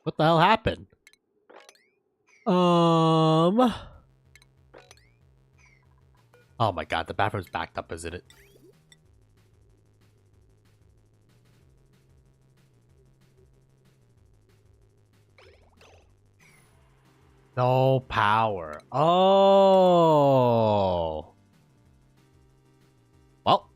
What the hell happened? Oh my god, the bathroom's backed up, isn't it? No power. Oh. Well.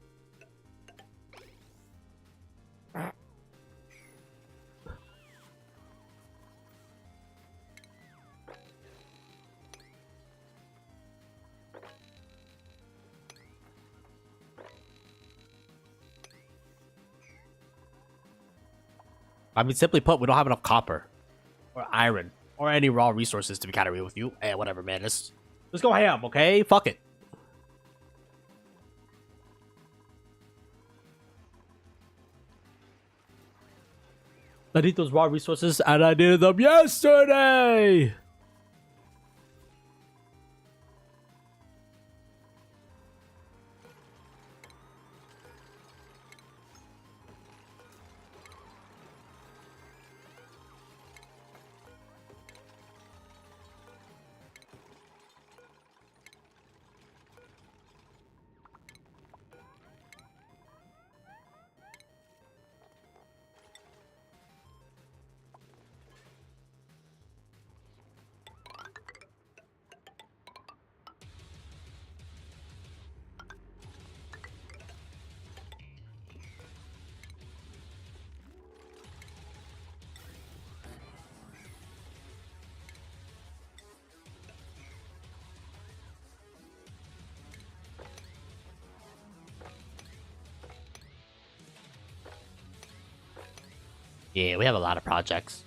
I mean, simply put, we don't have enough copper or iron or any raw resources to be kind of real with you. Hey, whatever, man. Let's go ham, okay? Fuck it. I need those raw resources, and I needed them yesterday. Yeah, we have a lot of projects.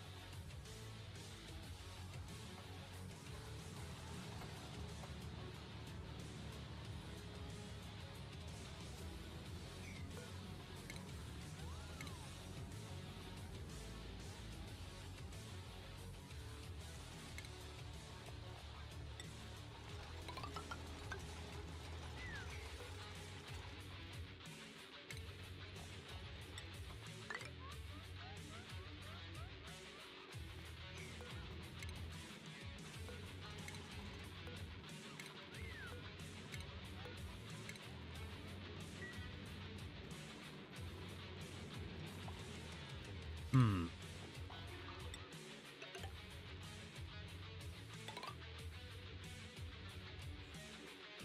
Hmm.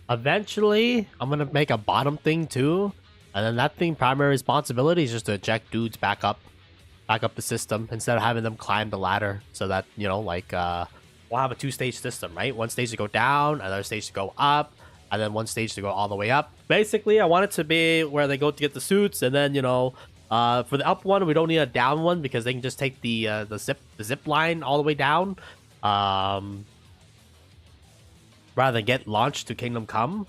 Eventually, I'm gonna make a bottom thing too, and then that thing primary responsibility is just to eject dudes back up the system instead of having them climb the ladder. So that like we'll have a 2-stage system, right? One stage to go down, another stage to go up, and then one stage to go all the way up. Basically, I want it to be where they go to get the suits, and then for the up one, we don't need a down one because they can just take the zip line all the way down. Rather than get launched to Kingdom Come.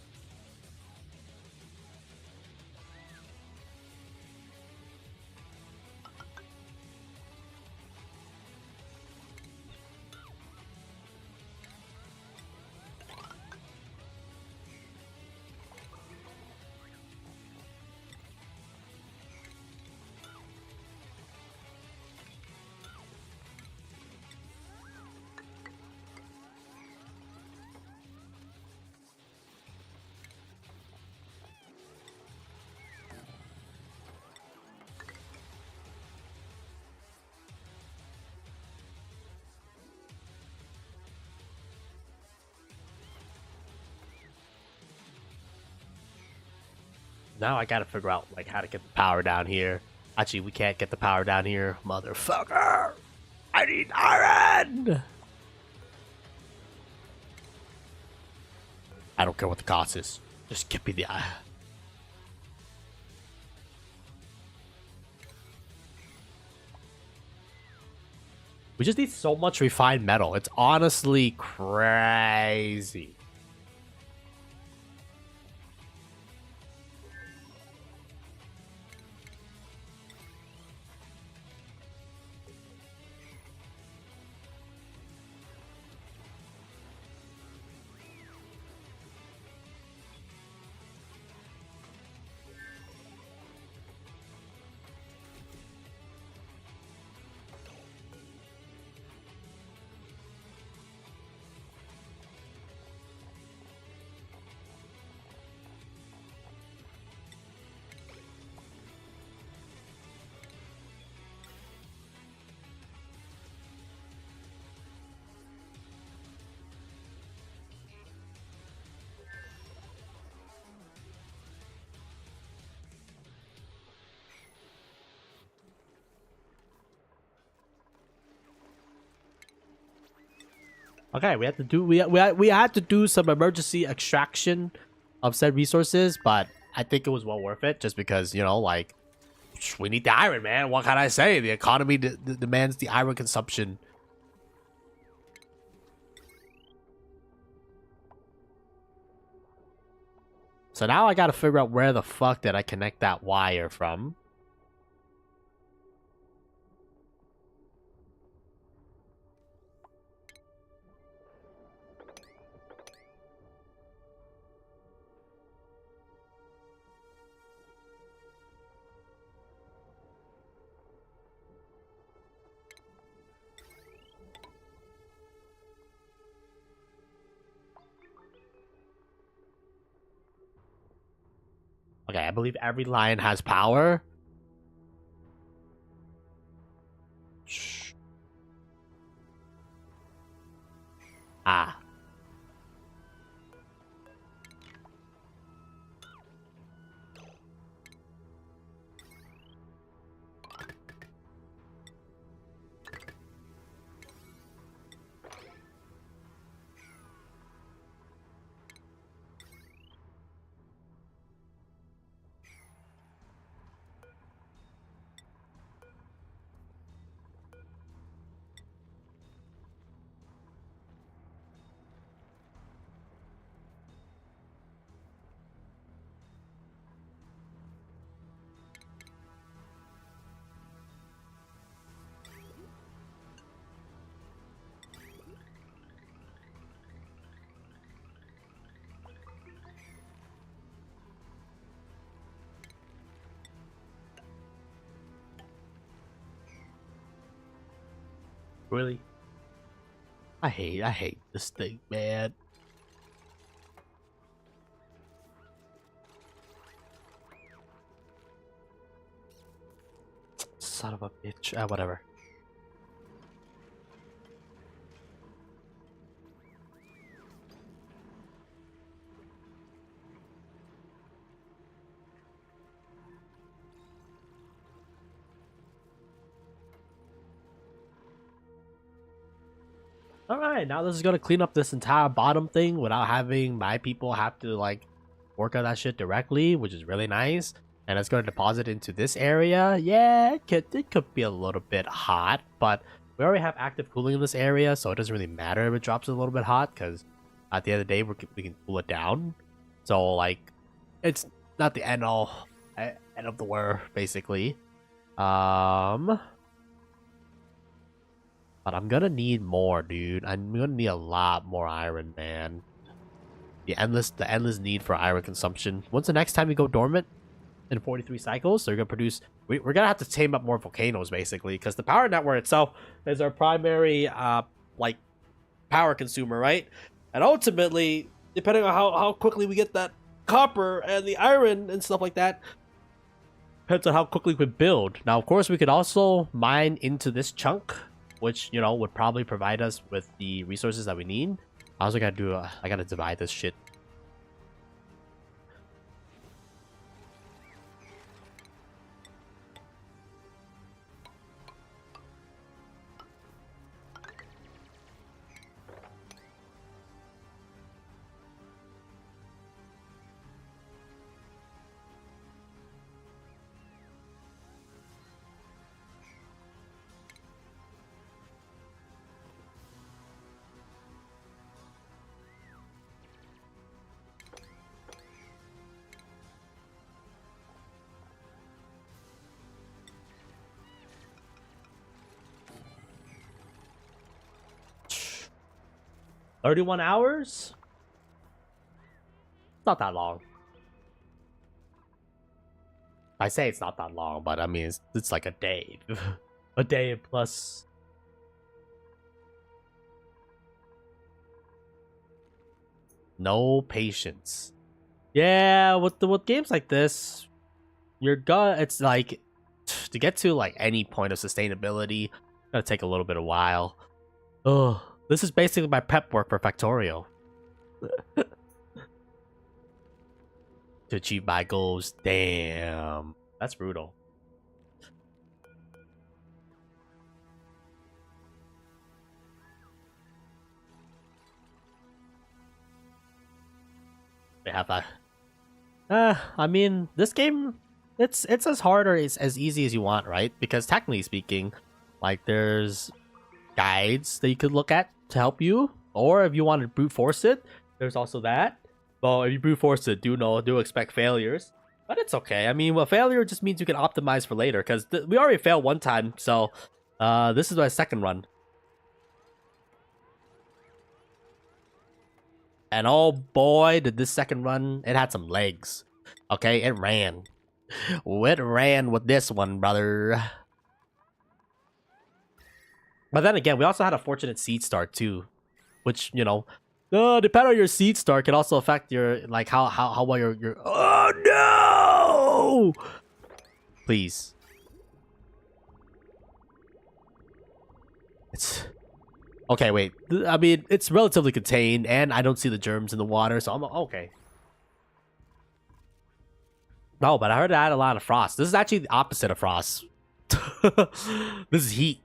Now I gotta figure out like how to get the power down here. Actually, we can't get the power down here, motherfucker. I need iron. I don't care what the cost is. Just give me the iron. We just need so much refined metal. It's honestly crazy. Okay, we had to do we had to do some emergency extraction of said resources, but I think it was well worth it just because, you know, like, we need the iron, man. What can I say? The economy demands the iron consumption. So now I gotta figure out where the fuck did I connect that wire from. Okay, I believe every line has power. Ah. Really? I hate this thing, man. Son of a bitch. Whatever. Alright, now this is gonna clean up this entire bottom thing without having my people have to, like, work on that shit directly, which is really nice. And it's gonna deposit into this area. Yeah, it could be a little bit hot, but we already have active cooling in this area, so it doesn't really matter if it drops a little bit hot, because at the end of the day, we can cool it down. So, like, it's not the end of the world, basically. But I'm gonna need more, dude. I'm gonna need a lot more iron, man. The endless need for iron consumption. When's the next time we go dormant? In 43 cycles, so you're gonna produce. We're gonna have to tame up more volcanoes, basically, because the power network itself is our primary, like, power consumer, right? And ultimately, depending on how quickly we get that copper and the iron and stuff like that, depends on how quickly we build. Now, of course, we could also mine into this chunk, which, you know, would probably provide us with the resources that we need. I also gotta do, I gotta divide this shit. $31 hours? Not that long. I say it's not that long, but I mean, it's like a day. A day plus. No patience. Yeah, with games like this, it's like, to get to, like, any point of sustainability, gonna take a little bit of while. Oh, this is basically my prep work for Factorio. To achieve my goals. Damn. That's brutal. They have that. I mean, this game, it's as hard or it's as easy as you want, right? Because technically speaking, like there's guides that you could look at to help you, or if you want to brute force it, there's also that. Well, if you brute force it, do expect failures, but it's okay. I mean, well, failure just means you can optimize for later because we already failed one time, so this is my second run. And oh boy, did this second run, it had some legs. Okay, it ran. It ran with this one, brother. But then again, we also had a fortunate seed start too, which, you know, depending on your seed start can also affect your, like, how well your. Oh no! Please. It's okay. Wait, I mean, it's relatively contained, and I don't see the germs in the water, so I'm okay. No, but I heard it had a lot of frost. This is actually the opposite of frost. This is heat.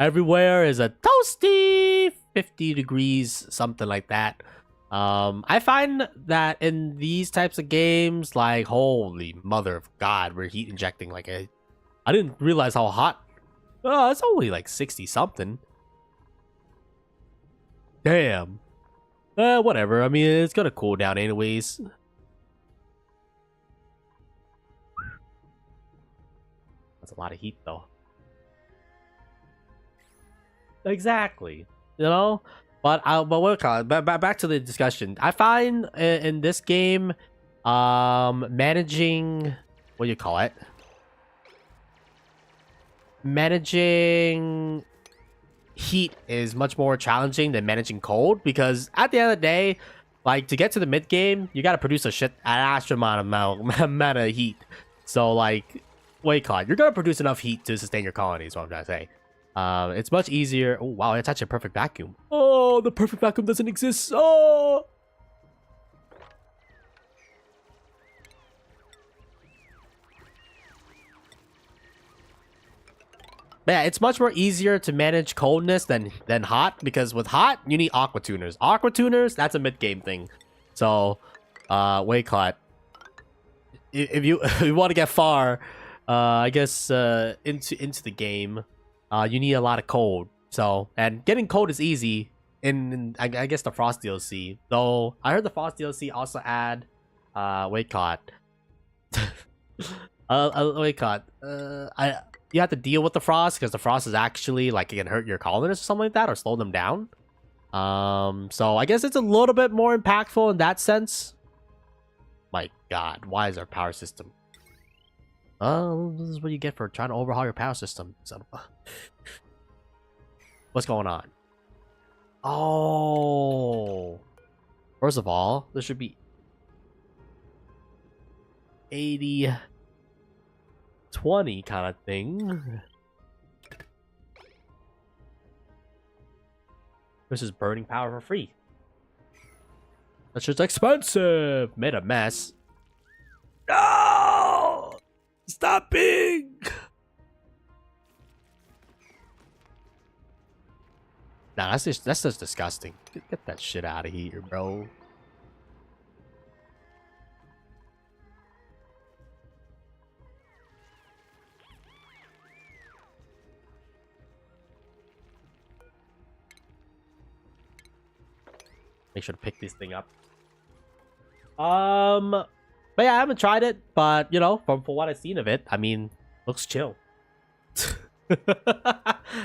Everywhere is a toasty 50 degrees, something like that. I find that in these types of games, like, holy mother of God, we're heat injecting like a. I didn't realize how hot. Oh, it's only like 60 something. Damn. Whatever. I mean, it's gonna cool down anyways. That's a lot of heat, though. Exactly. You know? But what call it? Back to the discussion. I find in this game, managing what do you call it? Managing heat is much more challenging than managing cold because at the end of the day, like to get to the mid game, you gotta produce an astronomical amount of heat. So like, what do you call it? You're gonna produce enough heat to sustain your colony. Is what I'm trying to say. It's much easier. Oh wow, it's actually a perfect vacuum. Oh, the perfect vacuum doesn't exist. Oh. But yeah, it's much more easier to manage coldness than hot because with hot you need aqua tuners. Aqua tuners, that's a mid game thing. So, wait, caught. If you if you want to get far, I guess into the game, you need a lot of cold. So, and getting cold is easy in I guess the Frost DLC. Though I heard the Frost DLC also add, wait, caught. Wait, caught. You have to deal with the frost because the frost is actually like it can hurt your colonists or something like that or slow them down. So I guess it's a little bit more impactful in that sense. My God, why is our power system? Oh, this is what you get for trying to overhaul your power system. So, what's going on? Oh, first of all, there should be 80. 20 kind of thing. This is burning power for free. That's just expensive. Made a mess. No! Stop being. Nah, that's just disgusting. Get that shit out of here, bro. Make sure to pick this thing up. But yeah, I haven't tried it, but you know, from what I've seen of it, I mean, looks chill.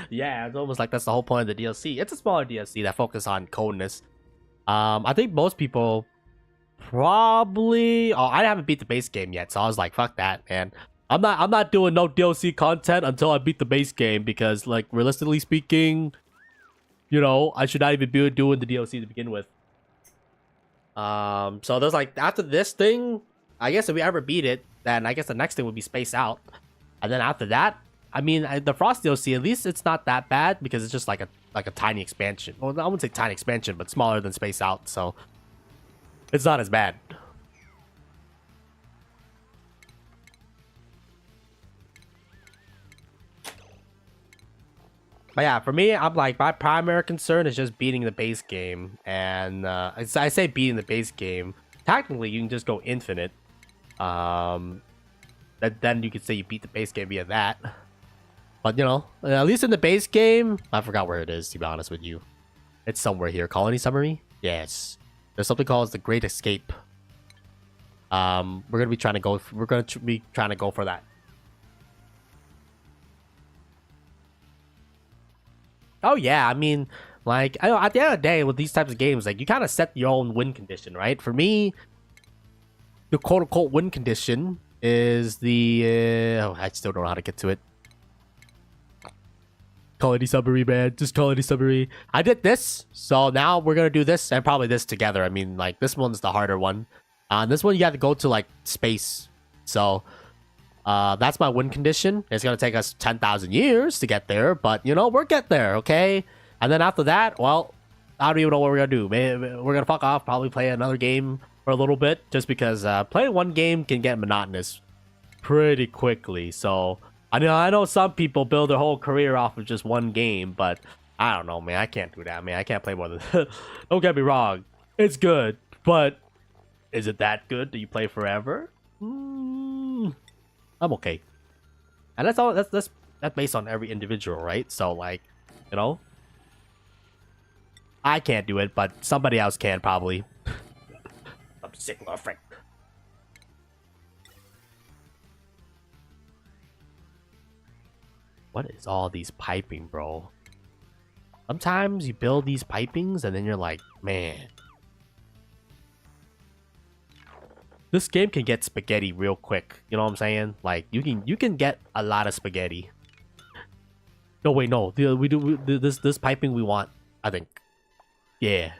Yeah, it's almost like that's the whole point of the DLC. It's a smaller DLC that focuses on coldness. I think most people probably. Oh, I haven't beat the base game yet, so I was like, fuck that, man. I'm not doing no DLC content until I beat the base game because, like, realistically speaking, you know, I should not even be doing the DLC to begin with. So there's like after this thing, I guess if we ever beat it, then I guess the next thing would be Space Out, and then after that, I mean the Frost DLC at least it's not that bad because it's just like a tiny expansion. Well, I wouldn't say tiny expansion, but smaller than Space Out, so it's not as bad. But yeah, for me, I'm like, my primary concern is just beating the base game. And I say beating the base game. Technically, you can just go infinite. Then you could say you beat the base game via that. But, you know, at least in the base game, I forgot where it is, to be honest with you. It's somewhere here. Colony Summary? Yes. There's something called the Great Escape. We're gonna be trying to go for that. Oh yeah, I mean, like, I know at the end of the day with these types of games, like, you kind of set your own win condition, right? For me, the quote-unquote win condition is the I still don't know how to get to it. Colony Summary, man. Just Colony Summary. I did this, so now we're gonna do this and probably this together. I mean, like, this one's the harder one. This one you have to go to like space. So that's my win condition. It's gonna take us 10,000 years to get there, but you know, we're get there, okay? And then after that, well, I don't even know what we're gonna do. Maybe we're gonna fuck off, probably play another game for a little bit, just because playing one game can get monotonous pretty quickly. So I know some people build their whole career off of just one game, but I don't know, man. I can't do that, man. I can't play more than Don't get me wrong. It's good, but is it that good? Do you play forever? I'm okay. And that's all. That's based on every individual, right? So, like, you know, I can't do it, but somebody else can probably. I'm sick of friend. What is all these piping, bro? Sometimes you build these pipings and then you're like, man, this game can get spaghetti real quick. You know what I'm saying? Like, you can get a lot of spaghetti. No, wait, no. This piping we want, I think. Yeah.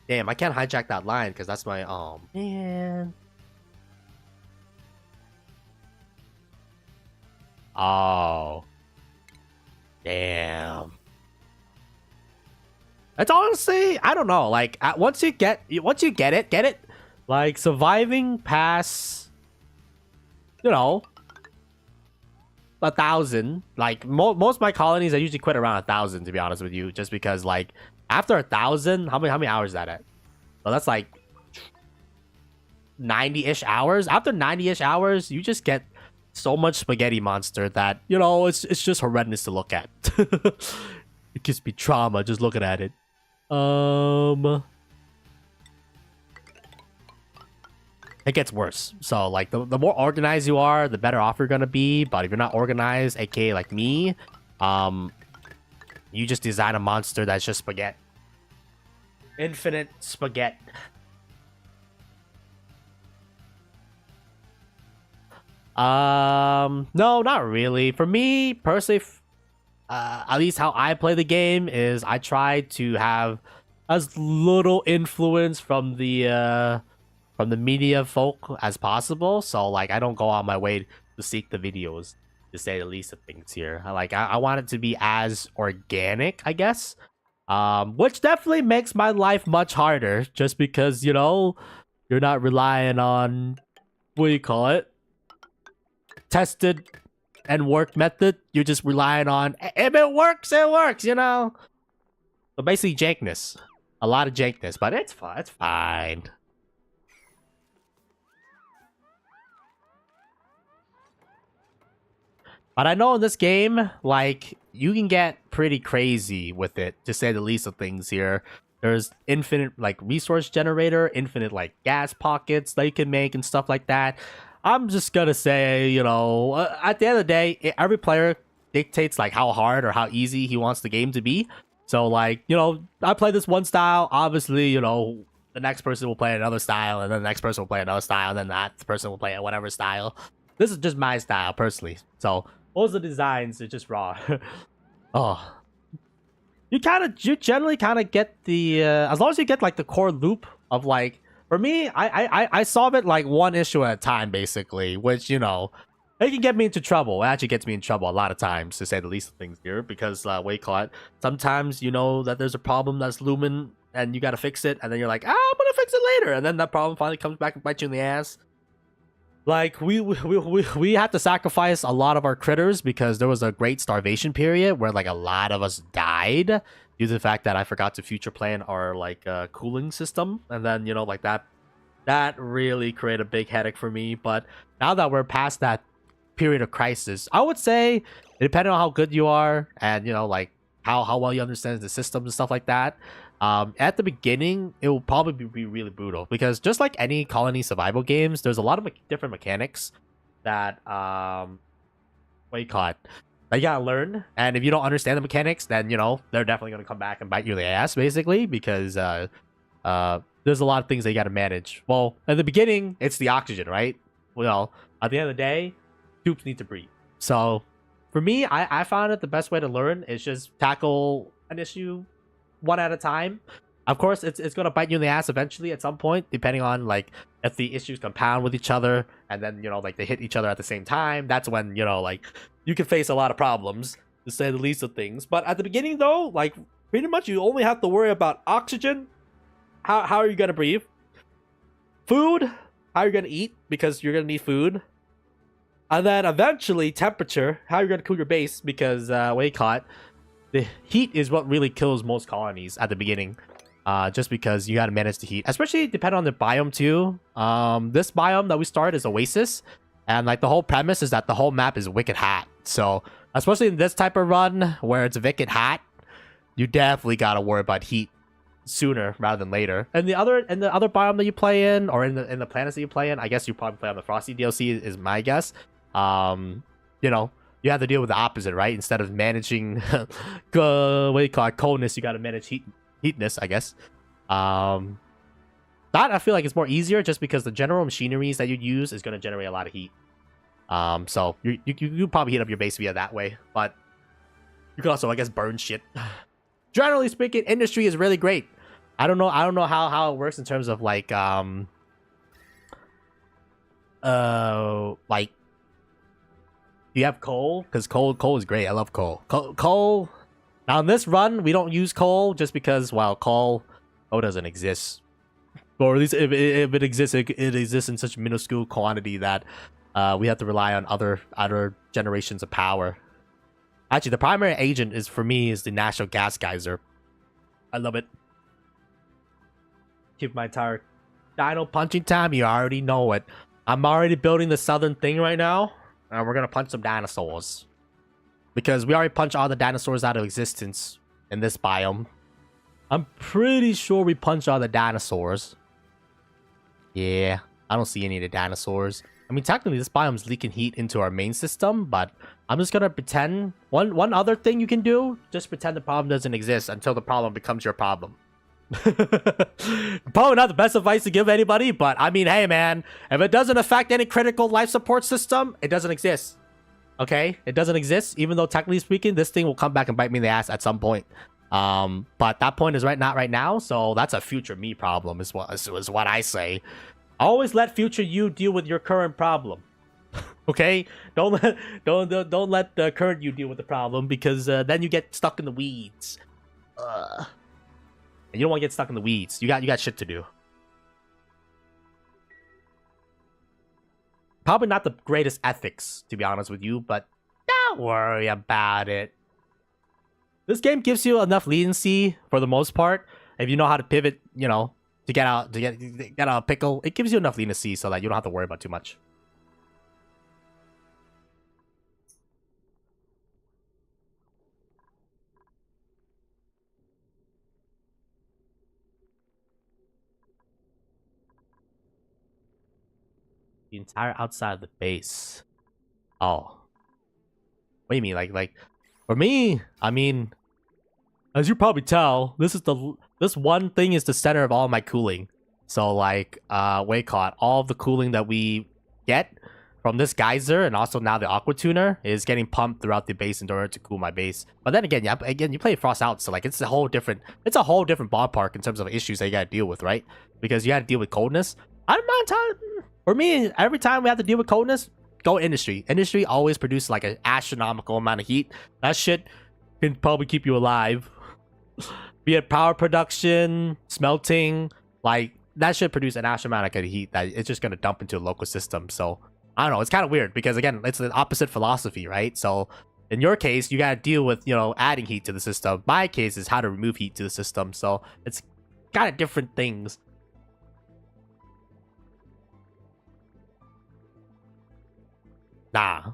Damn, I can't hijack that line because that's my man. Oh. Damn. It's honestly, I don't know. Like, once you get it. Like, surviving past, you know, 1,000. Like, most of my colonies, I usually quit around 1,000, to be honest with you, just because, like, after 1,000, how many hours is that at? Well, that's like 90-ish hours. After 90-ish hours, you just get so much spaghetti monster that, you know, it's just horrendous to look at. It gives me trauma just looking at it. It gets worse. So, like, the more organized you are, the better off you're gonna be. But if you're not organized, aka like me, you just design a monster that's just spaghetti. Infinite spaghetti. No, not really. For me personally, at least how I play the game is I try to have as little influence from the media folk as possible. So, like, I don't go on my way to seek the videos, to say the least of things here. I want it to be as organic, I guess. Which definitely makes my life much harder, just because, you know, you're not relying on, what do you call it? Tested and work method. You're just relying on, if it works, it works, you know? So basically jankness. A lot of jankness, but it's fine. It's fine. But I know in this game, like, you can get pretty crazy with it, to say the least of things here. There's infinite, like, resource generator, infinite, like, gas pockets that you can make and stuff like that. I'm just gonna say, you know, at the end of the day, every player dictates, like, how hard or how easy he wants the game to be. So, like, you know, I play this one style, obviously, you know, the next person will play another style, and then the next person will play another style, and then that person will play whatever style. This is just my style, personally. So, most of the designs are just raw. Oh. You generally kind of get the, as long as you get, like, the core loop of, like, for me, I solve it, like, one issue at a time, basically, which, you know, it can get me into trouble. It actually gets me in trouble a lot of times, to say the least of things here, because, what do you call it? Sometimes you know that there's a problem that's looming, and you gotta fix it, and then you're like, I'm gonna fix it later, and then that problem finally comes back and bites you in the ass. Like we had to sacrifice a lot of our critters because there was a great starvation period where like a lot of us died due to the fact that I forgot to future plan our like cooling system, and then like that really created a big headache for me. But now that we're past that period of crisis, I would say, depending on how good you are and like how well you understand the systems and stuff like that, at the beginning it will probably be really brutal because just like any colony survival games, there's a lot of different mechanics that what do you call it, that you gotta learn. And if you don't understand the mechanics, then they're definitely gonna come back and bite you in the ass, basically, because there's a lot of things that you gotta manage. Well, at the beginning, it's the oxygen, right? Well, at the end of the day, troops need to breathe. So for me, I found that the best way to learn is just tackle an issue one at a time. Of course, it's gonna bite you in the ass eventually at some point, depending on like if the issues compound with each other, and then like they hit each other at the same time. That's when like you can face a lot of problems, to say the least of things. But at the beginning, though, like pretty much you only have to worry about oxygen. How are you gonna breathe? Food. How are you gonna eat, because you're gonna need food. And then eventually temperature. How you're gonna cool your base, because what you call it, the heat is what really kills most colonies at the beginning. Just because you gotta manage the heat, especially depending on the biome too. This biome that we started is Oasis, and like the whole premise is that the whole map is wicked hot. So especially in this type of run where it's wicked hot, you definitely gotta worry about heat sooner rather than later. And the other biome that you play in, or in the planets that you play in, I guess you probably play on the Frosty DLC is my guess. You have to deal with the opposite, right? Instead of managing what do you call it, coldness, you got to manage heatness, I guess. That I feel like it's more easier just because the general machineries that you use is going to generate a lot of heat. So you probably heat up your base via that way, but you can also, I guess, burn shit. Generally speaking, industry is really great. I don't know how it works in terms of like like, do you have coal? Because coal is great. I love coal. Coal. Now in this run, we don't use coal just because, well, coal doesn't exist, or at least if it exists, it exists in such minuscule quantity that we have to rely on other generations of power. Actually, the primary agent is for me is the natural gas geyser. I love it. Keep my entire dino punching time. You already know it. I'm already building the southern thing right now. And we're gonna punch some dinosaurs, because we already punched all the dinosaurs out of existence in this biome. I'm pretty sure we punched all the dinosaurs. Yeah, I don't see any of the dinosaurs. I mean, technically this biome's leaking heat into our main system, but I'm just gonna pretend. One other thing you can do, just pretend the problem doesn't exist until the problem becomes your problem. Probably not the best advice to give anybody, but I mean, hey man, if it doesn't affect any critical life support system, it doesn't exist. Okay, it doesn't exist, even though technically speaking this thing will come back and bite me in the ass at some point. But that point is not right now, so that's a future me problem is what I say. Always let future you deal with your current problem. Okay, don't let the current you deal with the problem, because then you get stuck in the weeds. And you don't want to get stuck in the weeds. You got shit to do. Probably not the greatest ethics, to be honest with you, but don't worry about it. This game gives you enough leniency for the most part. If you know how to pivot, to get out of a pickle, it gives you enough leniency so that you don't have to worry about too much. The entire outside of the base. Oh. What do you mean? Like for me, I mean, as you probably tell, this one thing is the center of all my cooling. So like what do you call it? All of the cooling that we get from this geyser and also now the aqua tuner is getting pumped throughout the base in order to cool my base. But then again, you play Frost out, so like it's a whole different ballpark in terms of issues that you gotta deal with, right? Because you gotta deal with coldness. I don't mind telling. For me, every time we have to deal with coldness, go industry. Industry always produces like an astronomical amount of heat. That shit can probably keep you alive. Be it power production, smelting, like that should produce an astronomical amount of heat that it's just gonna dump into a local system. So I don't know. It's kind of weird because again, it's the opposite philosophy, right? So in your case, you gotta deal with adding heat to the system. My case is how to remove heat to the system. So it's kind of different things. Nah.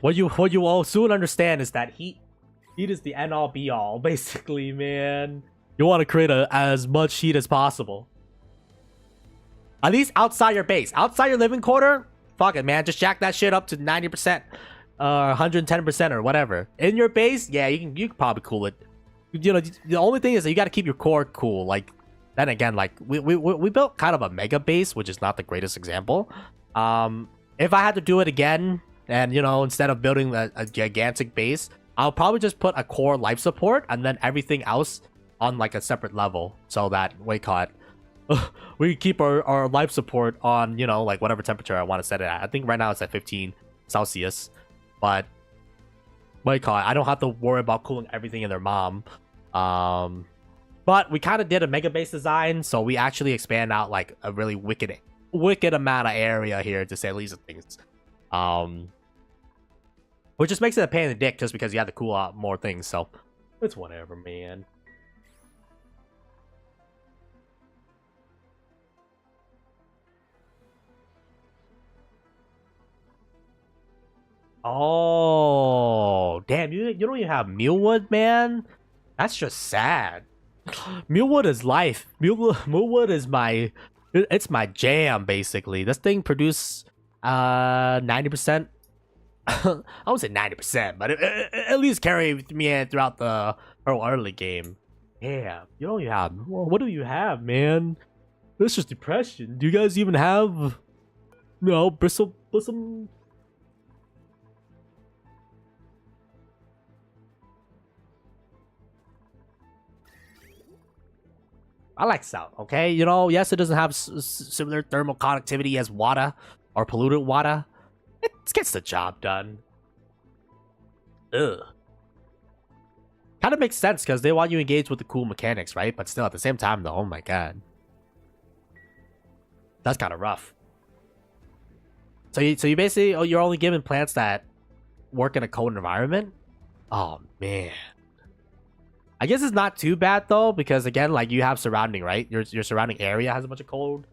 What you will soon understand is that heat is the end all be all, basically, man. You want to create as much heat as possible. At least outside your base. Outside your living quarter, fuck it, man. Just jack that shit up to 90%, 110% or whatever. In your base, yeah, you can probably cool it. The only thing is that you got to keep your core cool. Like, then again, like we built kind of a mega base, which is not the greatest example. If I had to do it again, and instead of building a gigantic base, I'll probably just put a core life support and then everything else on like a separate level, so that we keep our life support on like whatever temperature I want to set it at. I think right now it's at 15 Celsius, but I don't have to worry about cooling everything in their mom. But we kind of did a mega base design, so we actually expand out like a really wicked amount of area here, to say the least of things. Which just makes it a pain in the dick just because you have to cool out more things, so it's whatever, man. Oh, damn, you don't even have mealwood, man? That's just sad. Mealwood is life. Mealwood is it's my jam, basically. This thing produces 90%. I won't say 90%, but at least carry me throughout the early game. Yeah, what do you have, man? This is depression. Do you guys even have bristle? I like South, okay? Yes, it doesn't have similar thermal conductivity as water or polluted water. It gets the job done. Ugh. Kind of makes sense because they want you engaged with the cool mechanics, right? But still, at the same time, though, oh my god. That's kind of rough. So you basically, you're only given plants that work in a cold environment? Oh, man. I guess it's not too bad though, because again, like you have surrounding, right? Your surrounding area has a bunch of cold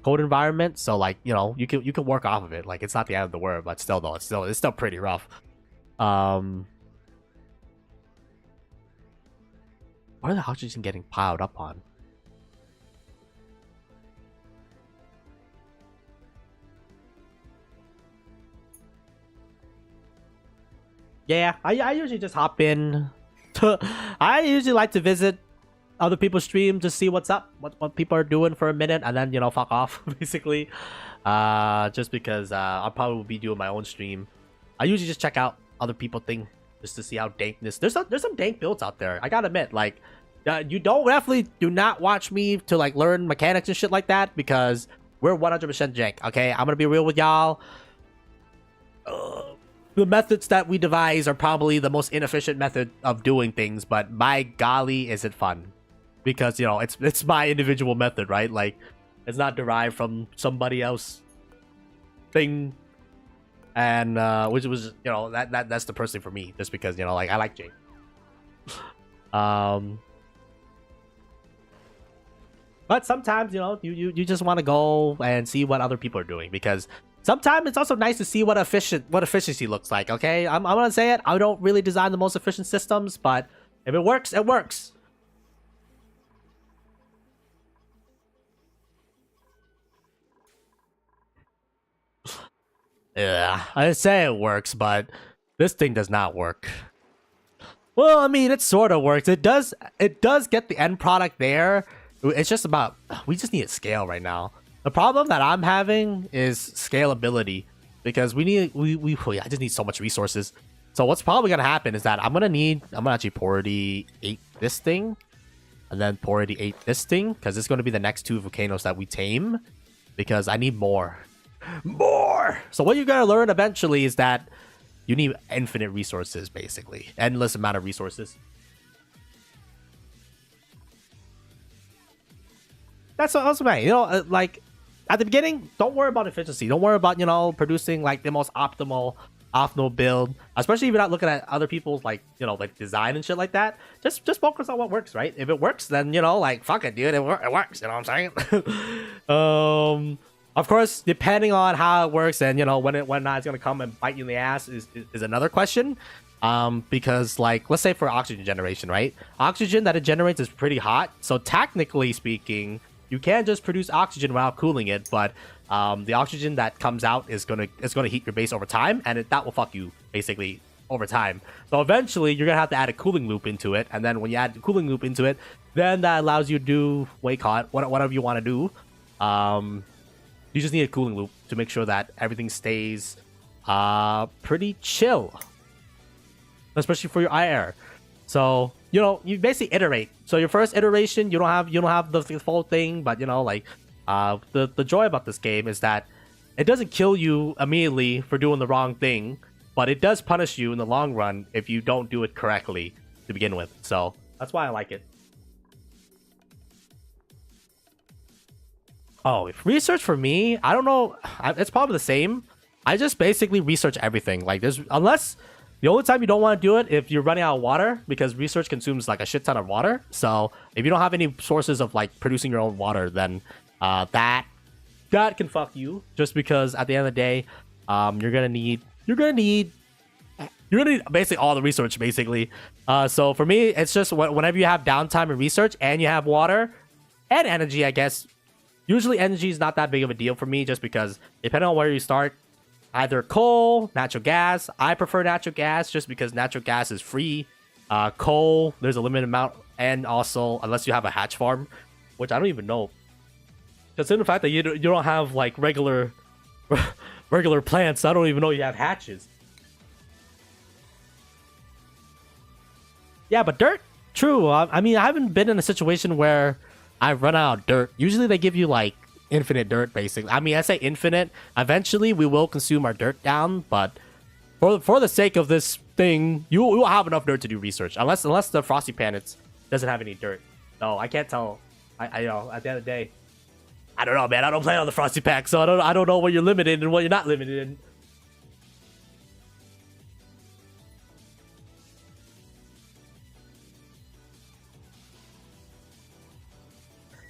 environment, so like you can work off of it. Like it's not the end of the world, but still though, it's still pretty rough. Why are the oxygen getting piled up on? Yeah, I usually just hop in. I usually like to visit other people's stream to see what's up, what people are doing for a minute, and then fuck off, basically. Just because I'll probably be doing my own stream. I usually just check out other people thing just to see how dankness. There's some dank builds out there. I gotta admit, like you definitely do not watch me to like learn mechanics and shit like that, because we're 100% jank. Okay, I'm gonna be real with y'all. The methods that we devise are probably the most inefficient method of doing things, but by golly, is it fun? Because it's my individual method, right? Like it's not derived from somebody else thing, and which was that's the person for me, just because like I like Jake. But sometimes you just want to go and see what other people are doing, because sometimes it's also nice to see what efficiency looks like. Okay, I'm gonna say it. I don't really design the most efficient systems, but if it works, it works. Yeah, I say it works, but this thing does not work. Well, I mean, it sort of works. It does get the end product there. It's just about, we just need to scale right now. The problem that I'm having is scalability, because I just need so much resources. So what's probably gonna happen is that I'm gonna actually Pority 8 this thing, and then Pority 8 this thing, because it's gonna be the next 2 volcanoes that we tame, because I need more. So what you're gonna learn eventually is that you need infinite resources, basically, endless amount of resources. That's right. Like at the beginning, don't worry about efficiency. Don't worry about, you know, producing like the most optimal build, especially if you're not looking at other people's like, you know, like design and shit like that. Just focus on what works, right? If it works, then, you know, like fuck it, dude, it works. You know what I'm saying? Of course, depending on how it works and, you know, when not it's gonna come and bite you in the ass is another question. Because like, let's say for oxygen generation, right? Oxygen that it generates is pretty hot, so technically speaking, you can just produce oxygen without cooling it, but the oxygen that comes out is gonna heat your base over time, and that will fuck you basically over time. So eventually, you're gonna have to add a cooling loop into it, and then when you add the cooling loop into it, then that allows you to do whatever you want to do. You just need a cooling loop to make sure that everything stays pretty chill, especially for your IR. So, you know, you basically iterate. So your first iteration, you don't have the full thing, but you know, like the joy about this game is that it doesn't kill you immediately for doing the wrong thing, but it does punish you in the long run if you don't do it correctly to begin with. So that's why I like it. Oh, if research for me, I don't know. It's probably the same. I just basically research everything. Like unless the only time you don't want to do it if you're running out of water, because research consumes like a shit ton of water. So if you don't have any sources of like producing your own water, then that can fuck you. Just because at the end of the day, you're gonna need basically all the research basically. So for me, it's just whenever you have downtime and research and you have water and energy, I guess. Usually energy is not that big of a deal for me, just because depending on where you start, either coal, natural gas. I prefer natural gas just because natural gas is free. Coal, there's a limited amount, and also unless you have a hatch farm, which I don't even know. Considering the fact that you don't have like regular plants, I don't even know you have hatches. Yeah, but dirt, true. I mean, I haven't been in a situation where I've run out of dirt. Usually they give you like infinite dirt, basically. I mean, I say infinite. Eventually we will consume our dirt down, but for the sake of this thing, you will have enough dirt to do research. Unless the Frosty Planets doesn't have any dirt. No, I can't tell. I you know, at the end of the day, I don't know, man. I don't play on the Frosty Pack, so I don't know what you're limited and what you're not limited in.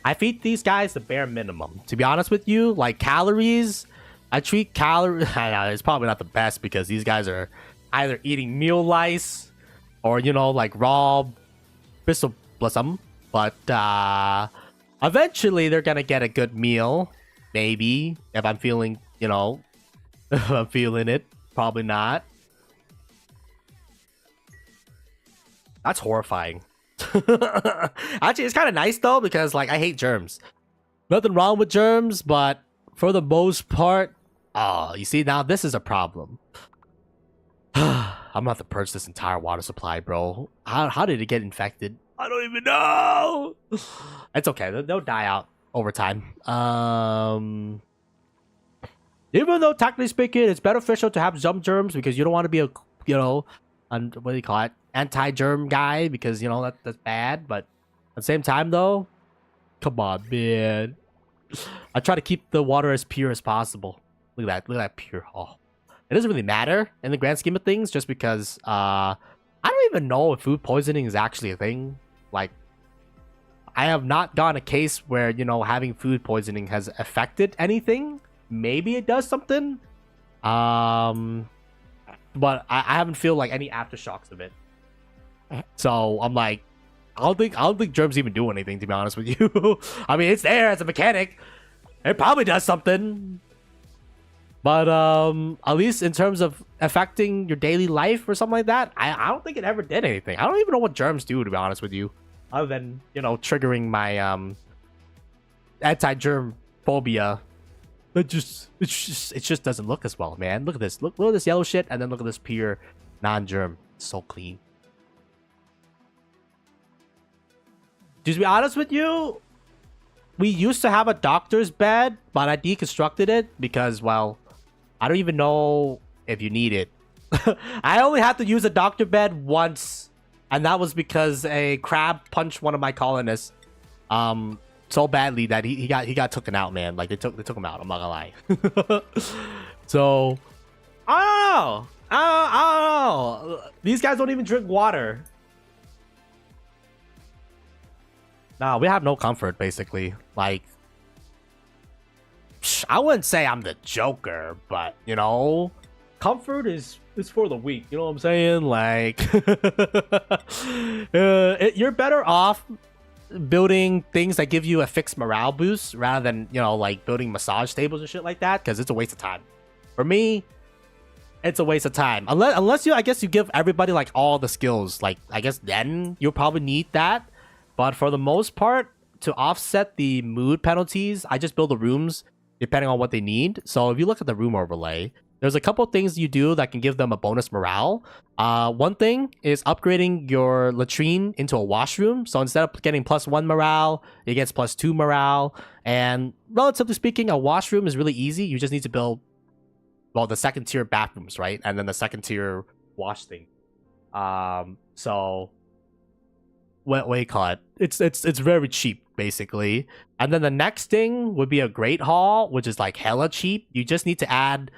I feed these guys the bare minimum. To be honest with you, like calories, I treat calories. It's probably not the best because these guys are either eating meal lice or, you know, like raw bristle blossom. But eventually they're gonna get a good meal. Maybe if I'm feeling, you know, if I'm feeling it. Probably not. That's horrifying. Actually, it's kind of nice though, because like I hate germs. Nothing wrong with germs, but for the most part, oh, you see, now this is a problem. I'm gonna have to purge this entire water supply, bro. How did it get infected? I don't even know. It's okay. They'll die out over time. Even though technically speaking, it's beneficial to have some germs because you don't want to be a, you know, what do you call it? Anti-germ guy, because you know that's bad. But at the same time though, come on, man. I try to keep the water as pure as possible. Look at that pure. Oh, it doesn't really matter in the grand scheme of things, just because I don't even know if food poisoning is actually a thing. Like, I have not gotten a case where, you know, having food poisoning has affected anything. Maybe it does something, but I haven't feel like any aftershocks of it. So I'm like, I don't think germs even do anything, to be honest with you. I mean, it's there as a mechanic. It probably does something. But at least in terms of affecting your daily life or something like that, I don't think it ever did anything. I don't even know what germs do, to be honest with you. Other than, you know, triggering my anti-germ phobia. It just doesn't look as well, man. Look at this. Look at this yellow shit, and then look at this pure non-germ. So clean. To be honest with you, we used to have a doctor's bed, but I deconstructed it because, well, I don't even know if you need it. I only had to use a doctor bed once, and that was because a crab punched one of my colonists. so badly that he got taken out, man. Like they took him out. I'm not gonna lie. So I don't know. I don't know. These guys don't even drink water. Nah, we have no comfort basically. Like I wouldn't say I'm the Joker, but you know, comfort is for the weak. You know what I'm saying? Like, you're better off building things that give you a fixed morale boost rather than, you know, like building massage tables and shit like that, because it's a waste of time. For me, it's a waste of time. Unless you, I guess you give everybody like all the skills. Like, I guess then you'll probably need that. But for the most part, to offset the mood penalties, I just build the rooms depending on what they need. So if you look at the room overlay, there's a couple things you do that can give them a bonus morale. One thing is upgrading your latrine into a washroom. So instead of getting +1 morale, it gets +2 morale. And relatively speaking, a washroom is really easy. You just need to build, well, the second tier bathrooms, right? And then the second tier wash thing. So what do you call it? It's very cheap, basically. And then the next thing would be a great hall, which is like hella cheap. You just need to add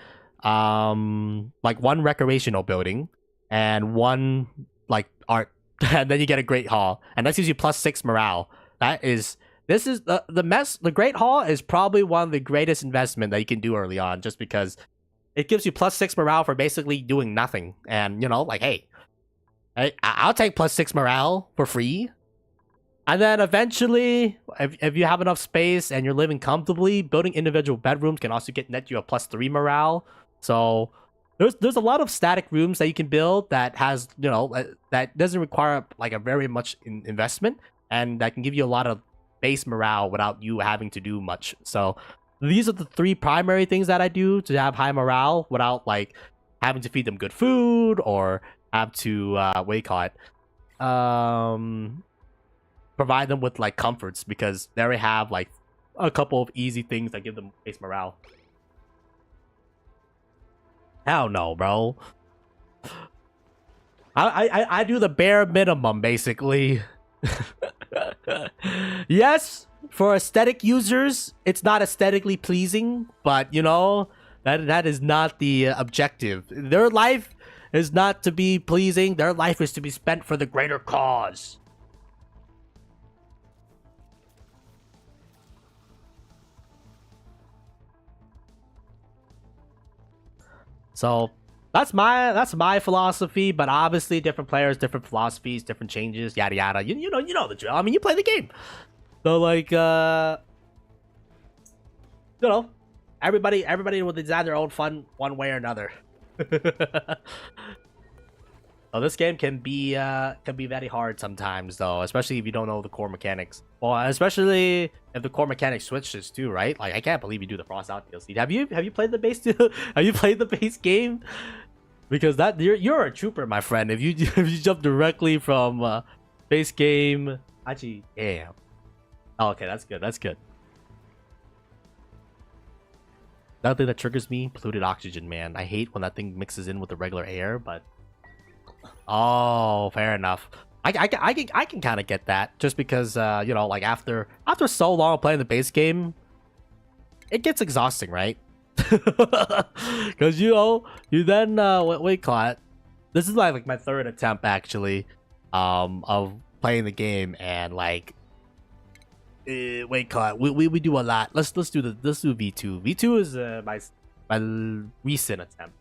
like one recreational building and one like art, and then you get a great hall, and that gives you +6 morale. This is the great hall is probably one of the greatest investment that you can do early on, just because it gives you +6 morale for basically doing nothing. And you know, like, hey, I'll take +6 morale for free. And then eventually, if you have enough space and you're living comfortably, building individual bedrooms can also net you a +3 morale. So there's a lot of static rooms that you can build that has, you know, that doesn't require like a very much investment, and that can give you a lot of base morale without you having to do much. So these are the 3 primary things that I do to have high morale without like having to feed them good food or have to what do you call it? Provide them with like comforts, because they already have like a couple of easy things that give them base morale. Hell no, bro. I do the bare minimum, basically. Yes, for aesthetic users, it's not aesthetically pleasing, but you know, that is not the objective. Their life is not to be pleasing. Their life is to be spent for the greater cause. So that's my philosophy, but obviously different players, different philosophies, different changes, yada yada. You know the drill. I mean, you play the game. So like you know, everybody will design their own fun one way or another. So this game can be very hard sometimes, though, especially if you don't know the core mechanics. Well, especially if the core mechanics switches too, right? Like, I can't believe you do the Frost Out DLC. Have you played the base? Have you played the base game? Because that you're a trooper, my friend. If you jump directly from base game, actually, damn. Oh, okay, that's good. That's good. Another thing that triggers me, polluted oxygen, man. I hate when that thing mixes in with the regular air, but. Oh, fair enough. I can kind of get that, just because you know, like after so long playing the base game, it gets exhausting, right? Because you know, you then what we call it. This is like my 3rd attempt actually, of playing the game, and like, wait, call it. We do a lot. Let's do V2. V2 is my recent attempt.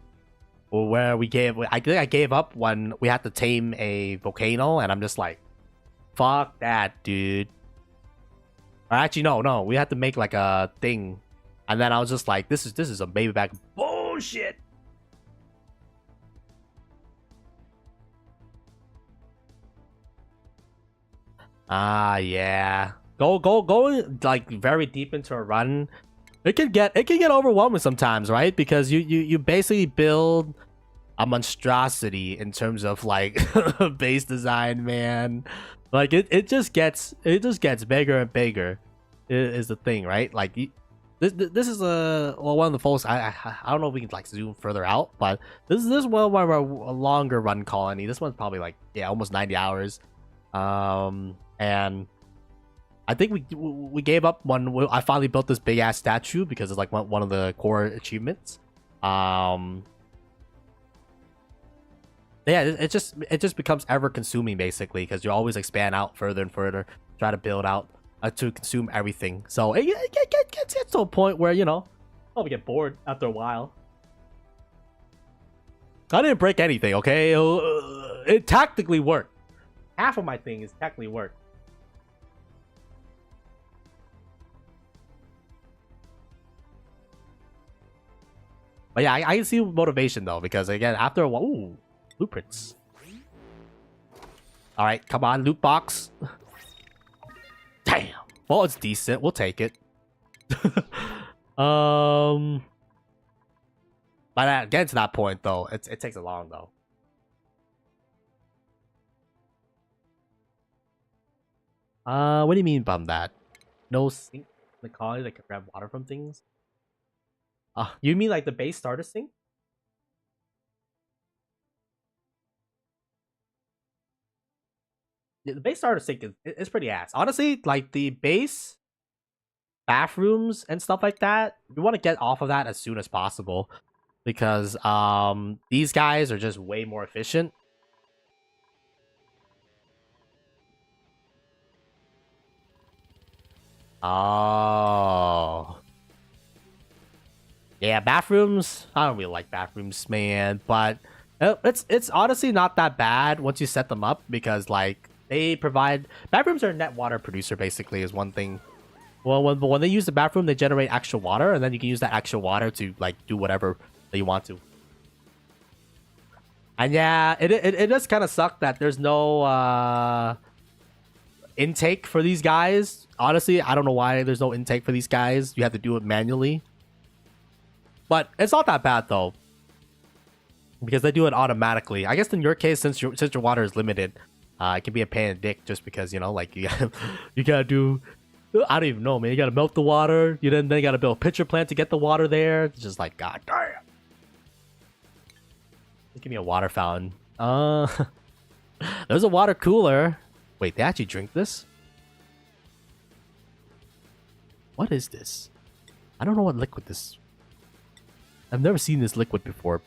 Where I think I gave up when we had to tame a volcano, and I'm just like, fuck that, dude. Or actually, no, we had to make like a thing, and then I was just like, this is a baby back bullshit. Yeah. Go like very deep into a run. It can get overwhelming sometimes, right? Because you basically build a monstrosity in terms of like base design, man. Like it just gets bigger and bigger is the thing, right? Like this is one of the folks. I don't know if we can like zoom further out, but this is one of our longer run colony. This one's probably like almost 90 hours, and I think we gave up when I finally built this big ass statue because it's like one of the core achievements. Yeah, it just becomes ever consuming basically because you always expand out further and further, try to build out to consume everything. So it gets to a point where, you know, probably get bored after a while. I didn't break anything, okay? It tactically worked. Half of my thing is technically worked. But yeah, I can see motivation though, because again, after a while, ooh, blueprints. All right, come on, loot box. Damn. Well, it's decent. We'll take it. But getting to that point though, it takes a long though. What do you mean by that? No sink in the colony that can grab water from things? You mean like the base starter sink? Yeah, the base starter sink is pretty ass. Honestly, like the base bathrooms and stuff like that, you want to get off of that as soon as possible because these guys are just way more efficient. Oh. Yeah, bathrooms. I don't really like bathrooms, man, but it's honestly not that bad once you set them up because like they provide bathrooms are a net water producer basically is one thing. Well, when they use the bathroom, they generate extra water, and then you can use that extra water to like do whatever that you want to. And yeah, it does kind of suck that there's no intake for these guys. Honestly, I don't know why there's no intake for these guys. You have to do it manually. But it's not that bad though, because they do it automatically. I guess in your case, since your water is limited, it can be a pain in the dick just because, you know, like you gotta do. I don't even know, man. You gotta melt the water. You then gotta build a pitcher plant to get the water there. It's just like, god damn. Give me a water fountain. There's a water cooler. Wait, they actually drink this? What is this? I don't know what liquid this. I've never seen this liquid before.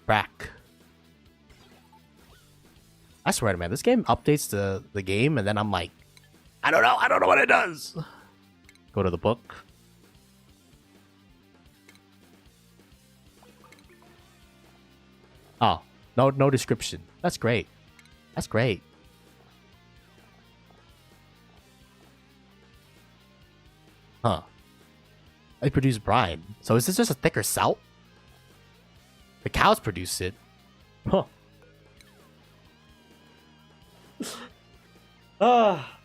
Crack. I swear, man, this game updates the game, and then I'm like, I don't know what it does. Go to the book. Oh, no description. That's great. That's great. Huh. They produce brine. So is this just a thicker salt? The cows produce it. Huh. Ah.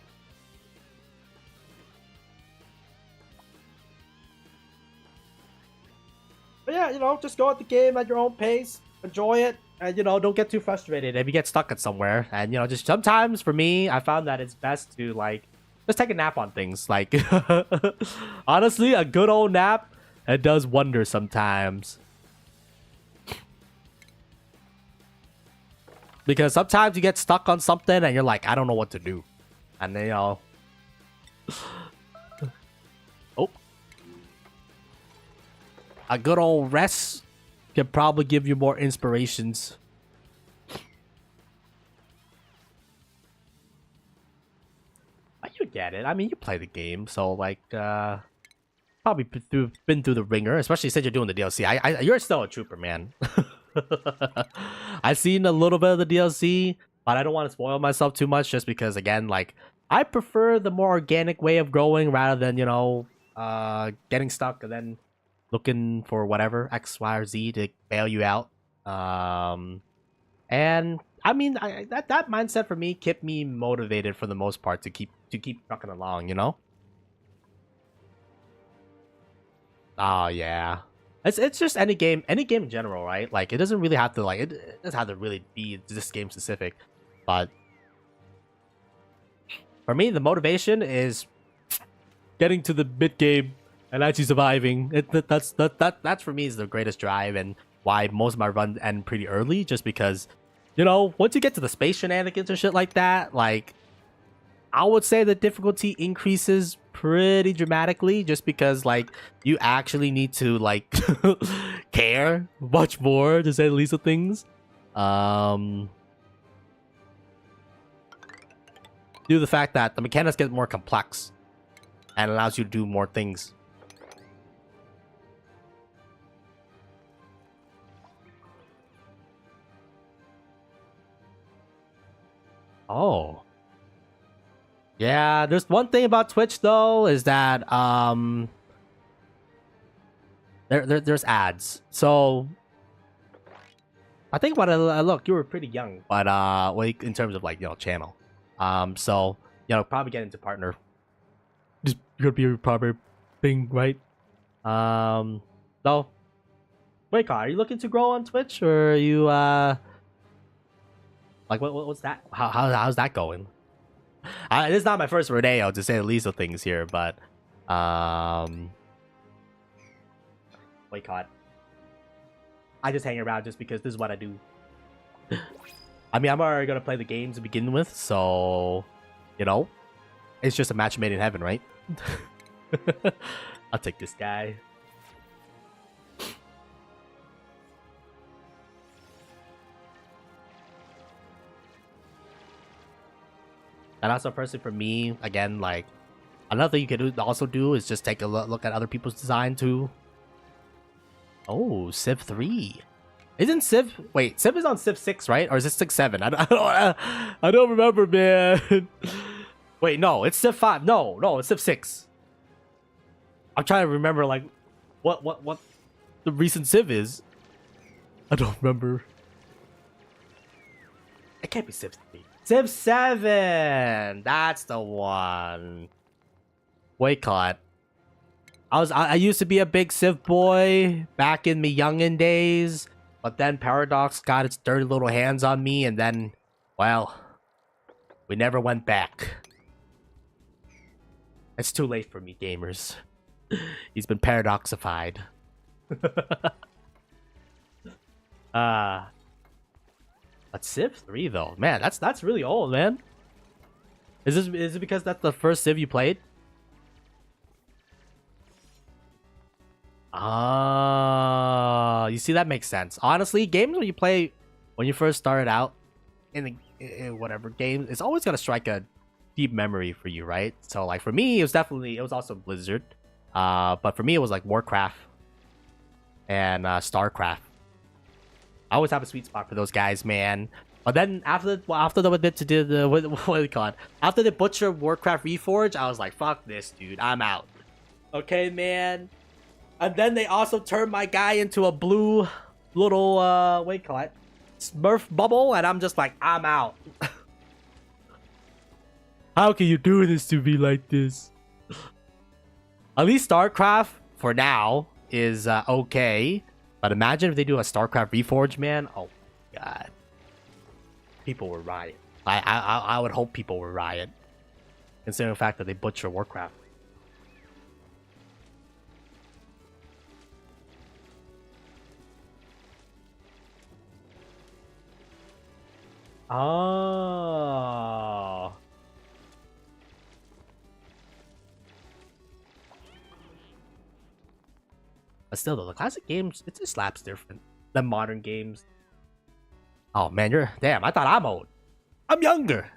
But yeah, you know, just go at the game at your own pace, enjoy it, and you know, don't get too frustrated if you get stuck at somewhere. And you know, just sometimes for me, I found that it's best to like just take a nap on things. Like honestly, a good old nap, it does wonders sometimes. Because sometimes you get stuck on something and you're like, I don't know what to do. And then, you know. Oh. A good old rest can probably give you more inspirations. You get it. I mean, you play the game, so like, probably been through the ringer, especially since you're doing the DLC. You're still a trooper, man. I've seen a little bit of the DLC, but I don't want to spoil myself too much just because, again, like, I prefer the more organic way of growing rather than, you know, getting stuck and then looking for whatever X, Y, or Z to bail you out. And I mean, that mindset for me kept me motivated for the most part to keep trucking along, you know. Oh yeah. It's just any game in general, right? Like it doesn't really have to like it doesn't have to really be this game specific, but for me the motivation is getting to the mid game and actually surviving. That's for me is the greatest drive and why most of my runs end pretty early, just because you know once you get to the space shenanigans and shit like that, like I would say the difficulty increases pretty dramatically just because like you actually need to like care much more to say the least of things. Due to the fact that the mechanics get more complex and allows you to do more things. Oh. Yeah, there's one thing about Twitch though is that there's ads. So I think when I look, you were pretty young, but like in terms of like channel, so probably get into partner. Just gonna be a proper thing, right? So wait, Kyle, are you looking to grow on Twitch or are you like what's that? How's that going? This is not my first rodeo to say the least of things here, but wait, Kyle. I just hang around just because this is what I do. I mean, I'm already gonna play the games to begin with, so it's just a match made in heaven, right? I'll take this guy. And also, personally, for me, again, like another thing you could also do is just take a look at other people's design too. Oh, Civ 3. Isn't Civ... Wait, Civ is on Civ 6, right? Or is it 6, 7? I don't remember, man. Wait, no, it's Civ 5. No, it's Civ 6. I'm trying to remember, like, what the recent Civ is. I don't remember. It can't be Civ 3. Civ 7! That's the one. Wait, caught. I used to be a big Civ boy back in me youngin' days, but then Paradox got its dirty little hands on me, and then, well, we never went back. It's too late for me, gamers. He's been paradoxified. But Civ 3 though, man, that's really old, man. Is it because that's the first Civ you played? You see, that makes sense. Honestly, games when you play when you first started out in whatever game, it's always gonna strike a deep memory for you, right? So like for me, it was also Blizzard. But for me, it was like Warcraft and Starcraft. I always have a sweet spot for those guys, man. But then after the what do you call it? After the Butcher Warcraft Reforged, I was like, fuck this, dude. I'm out. Okay, man. And then they also turned my guy into a blue little what do you call it? Smurf bubble, and I'm just like, I'm out. How can you do this to me like this? At least StarCraft, for now, is okay. But imagine if they do a StarCraft Reforged, man. Oh, God. People will riot. I would hope people will riot. Considering the fact that they butcher Warcraft. Oh. But still, though, the classic games, it just slaps different than modern games. Oh, man, damn, I thought I'm old. I'm younger.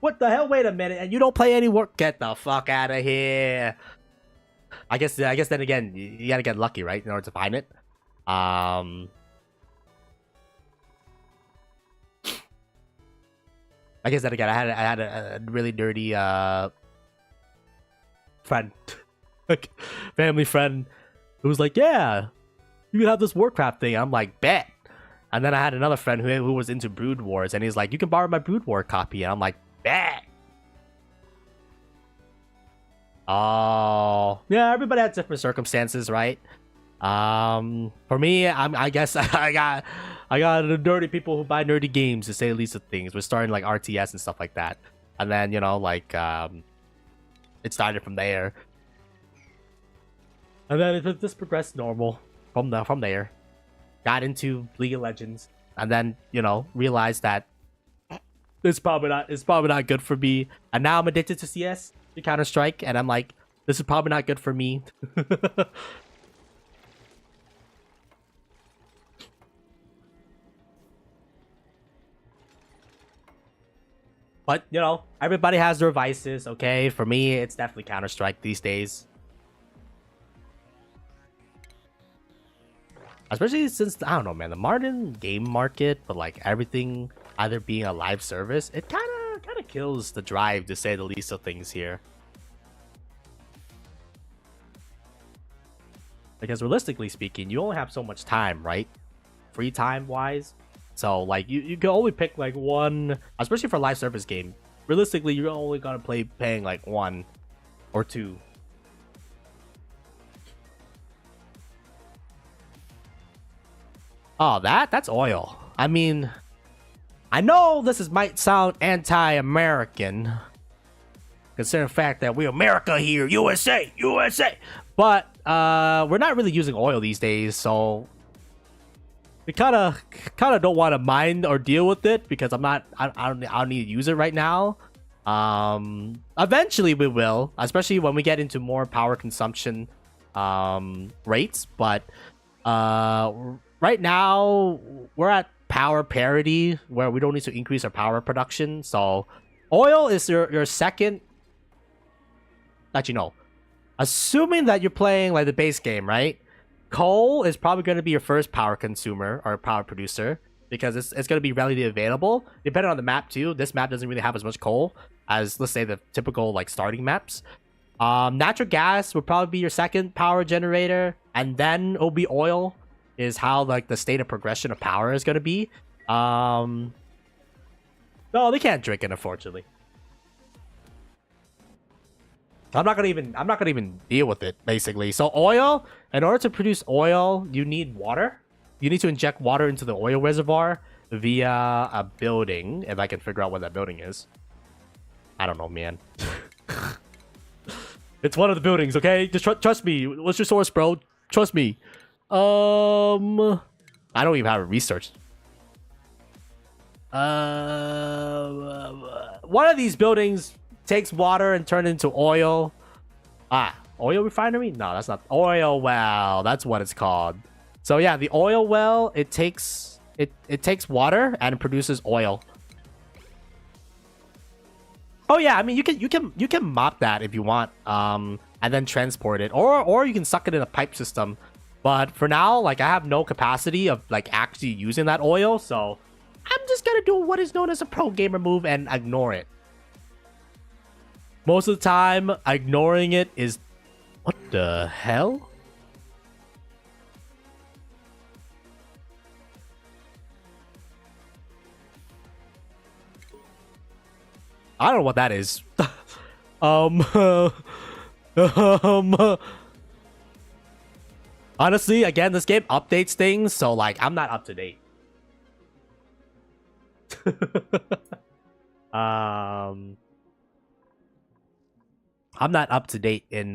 What the hell? Wait a minute, and you don't play any work? Get the fuck out of here. I guess then again, you gotta get lucky, right, in order to find it. I guess then again, I had a really dirty friend, like family friend, who was like, yeah, you can have this Warcraft thing. I'm like, bet. And then I had another friend who was into Brood Wars, and he's like, you can borrow my Brood War copy. And I'm like, bet. Oh, yeah, everybody has different circumstances, right? For me, I guess I got the dirty people who buy nerdy games, to say the least of things. We're starting like RTS and stuff like that, and then like it started from there. And then it just progressed normal from there. Got into League of Legends, and then realized that It's probably not. It's probably not good for me. And now I'm addicted to CS, to Counter Strike, and I'm like, this is probably not good for me. But you know, everybody has their vices. Okay, for me, it's definitely Counter Strike these days. Especially since I don't know, man, the modern game market, but like everything either being a live service, it kind of kills the drive, to say the least, of things here. Because realistically speaking, you only have so much time, right? Free time wise. So like you can only pick like one, especially for a live service game. Realistically, you're only gonna paying like one or two. Oh, that's oil. I mean, I know might sound anti-American, considering the fact that we're America here, USA, USA. But we're not really using oil these days, so we kind of don't want to mind or deal with it, because I don't need to use it right now. Eventually we will, especially when we get into more power consumption rates. But right now we're at power parity where we don't need to increase our power production. So oil is your second. Actually, no. Assuming that you're playing like the base game, right? Coal is probably going to be your first power consumer or power producer, because it's going to be readily available. Depending on the map too. This map doesn't really have as much coal as, let's say, the typical like starting maps. Natural gas would probably be your second power generator, and then it'll be oil. Is how like the state of progression of power is going to be. No, they can't drink it, unfortunately. I'm not gonna even deal with it, basically. So oil, in order to produce oil, you need water. You need to inject water into the oil reservoir via a building. If I can figure out what that building is. I don't know, man. It's one of the buildings, okay? Just trust me. What's your source, bro? Trust me. I don't even have it researched. One of these buildings takes water and turns it into oil. Oil refinery? No, that's not oil well. That's what it's called. So yeah, the oil well, it takes water and it produces oil. Oh yeah, I mean you can mop that if you want, and then transport it, or you can suck it in a pipe system. But for now, like I have no capacity of like actually using that oil, so I'm just gonna do what is known as a pro gamer move and ignore it. Most of the time, ignoring it is... What the hell? I don't know what that is. Honestly, again, this game updates things, so like I'm not up to date. I'm not up to date in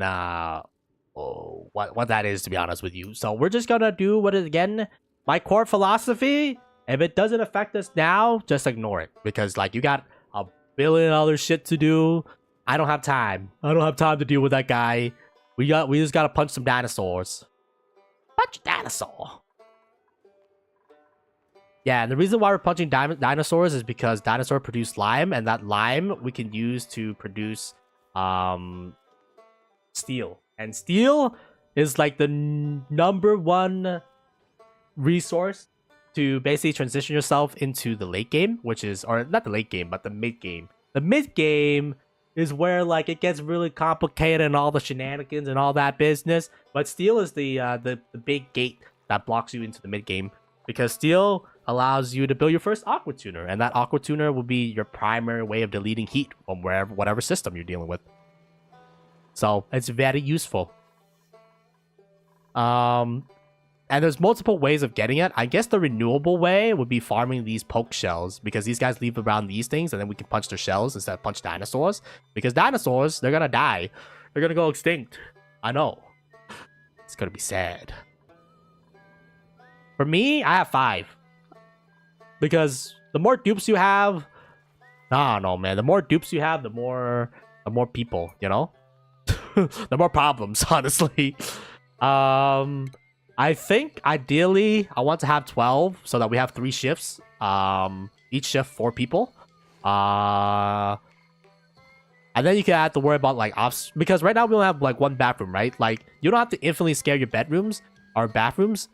what that is, to be honest with you. So we're just gonna do what is, again, my core philosophy. If it doesn't affect us now, just ignore it, because like you got a billion other shit to do. I don't have time. I don't have time to deal with that guy. We just gotta punch some dinosaurs. Punch dinosaur. Yeah, and the reason why we're punching dinosaurs is because dinosaurs produce lime, and that lime we can use to produce steel. And steel is like the number one resource to basically transition yourself into the late game, which is, or not the late game, but the mid game. The mid game is where like it gets really complicated and all the shenanigans and all that business. But steel is the big gate that blocks you into the mid game, because steel allows you to build your first aqua tuner, and that aqua tuner will be your primary way of deleting heat from whatever system you're dealing with. So it's very useful. And there's multiple ways of getting it. I guess the renewable way would be farming these poke shells, because these guys leave around these things, and then we can punch their shells instead of punch dinosaurs. Because dinosaurs, they're gonna die. They're gonna go extinct. I know. It's gonna be sad. For me, I have 5. Because the more dupes you have, Nah, no, man. The more dupes you have, the more people, you know? The more problems, honestly. I think ideally I want to have 12 so that we have 3 shifts. Each shift 4 people. And then you can have to worry about like ops, because right now we only have like 1 bathroom, right? Like you don't have to infinitely scale your bedrooms or bathrooms.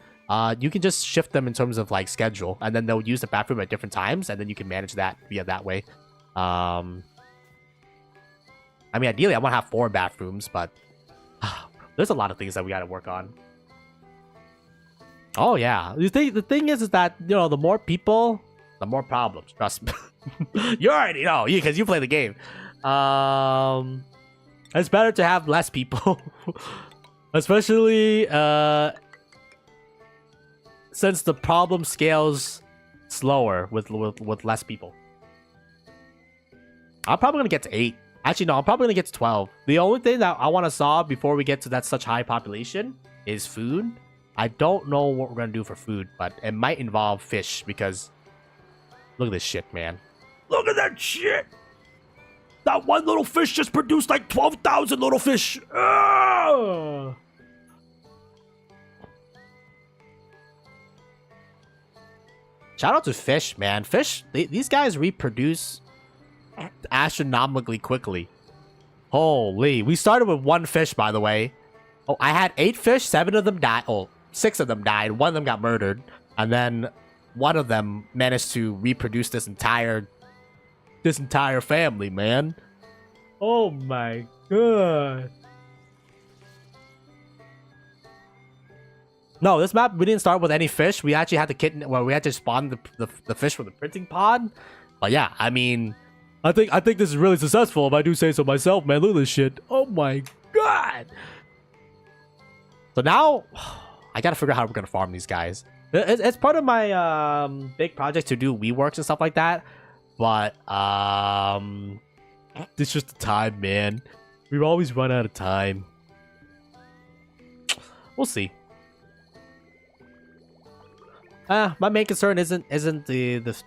You can just shift them in terms of like schedule, and then they'll use the bathroom at different times, and then you can manage that via that way. I mean, ideally, I want to have 4 bathrooms, but there's a lot of things that we got to work on. Oh yeah, the thing is that, you know, the more people, the more problems. Trust me. You already know, because you play the game. It's better to have less people, especially since the problem scales slower with less people. I'm probably gonna get to 8. Actually, no, I'm probably gonna get to 12. The only thing that I want to solve before we get to that such high population is food. I don't know what we're gonna do for food, but it might involve fish, because look at this shit, man. Look at that shit. That one little fish just produced like 12,000 little fish. Ugh. Shout out to fish, man. Fish, these guys reproduce astronomically quickly. Holy. We started with 1 fish, by the way. Oh, I had 8 fish. 7 of them died. Oh, 6 of them died. 1 of them got murdered. And then 1 of them managed to reproduce this entire family, man. Oh my god. No, this map we didn't start with any fish. We actually had to we had to spawn the fish from the printing pod. But yeah, I mean, I think this is really successful, if I do say so myself, man. Look at this shit. Oh my god. So now I gotta figure out how we're gonna farm these guys. It's part of my big project to do WeWorks and stuff like that. But it's just the time, man. We always run out of time. We'll see. My main concern isn't the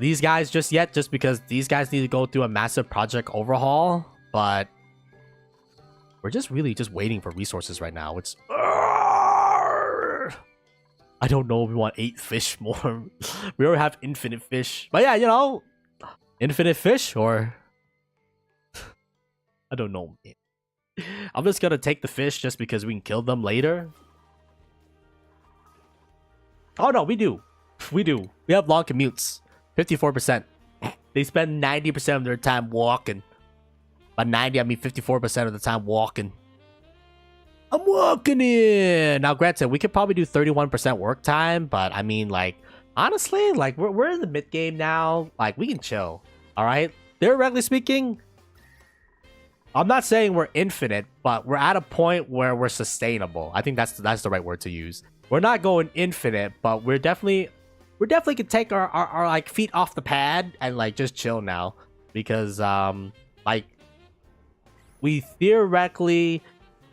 these guys just yet, just because these guys need to go through a massive project overhaul. But we're just really just waiting for resources right now. It's I don't know if we want 8 fish more. We already have infinite fish. But yeah, you know, infinite fish, or I don't know, man. I'm just gonna take the fish just because we can kill them later. Oh no, we do. We have long commutes. 54%. They spend 90% of their time walking. By 90, I mean 54% of the time walking. I'm walking in. Now, granted, we could probably do 31% work time, but I mean, like, honestly, like, we're in the mid game now. Like, we can chill. All right. Theoretically speaking, I'm not saying we're infinite, but we're at a point where we're sustainable. I think that's the right word to use. We're not going infinite, but we're definitely could take our like feet off the pad and like just chill now, because like we theoretically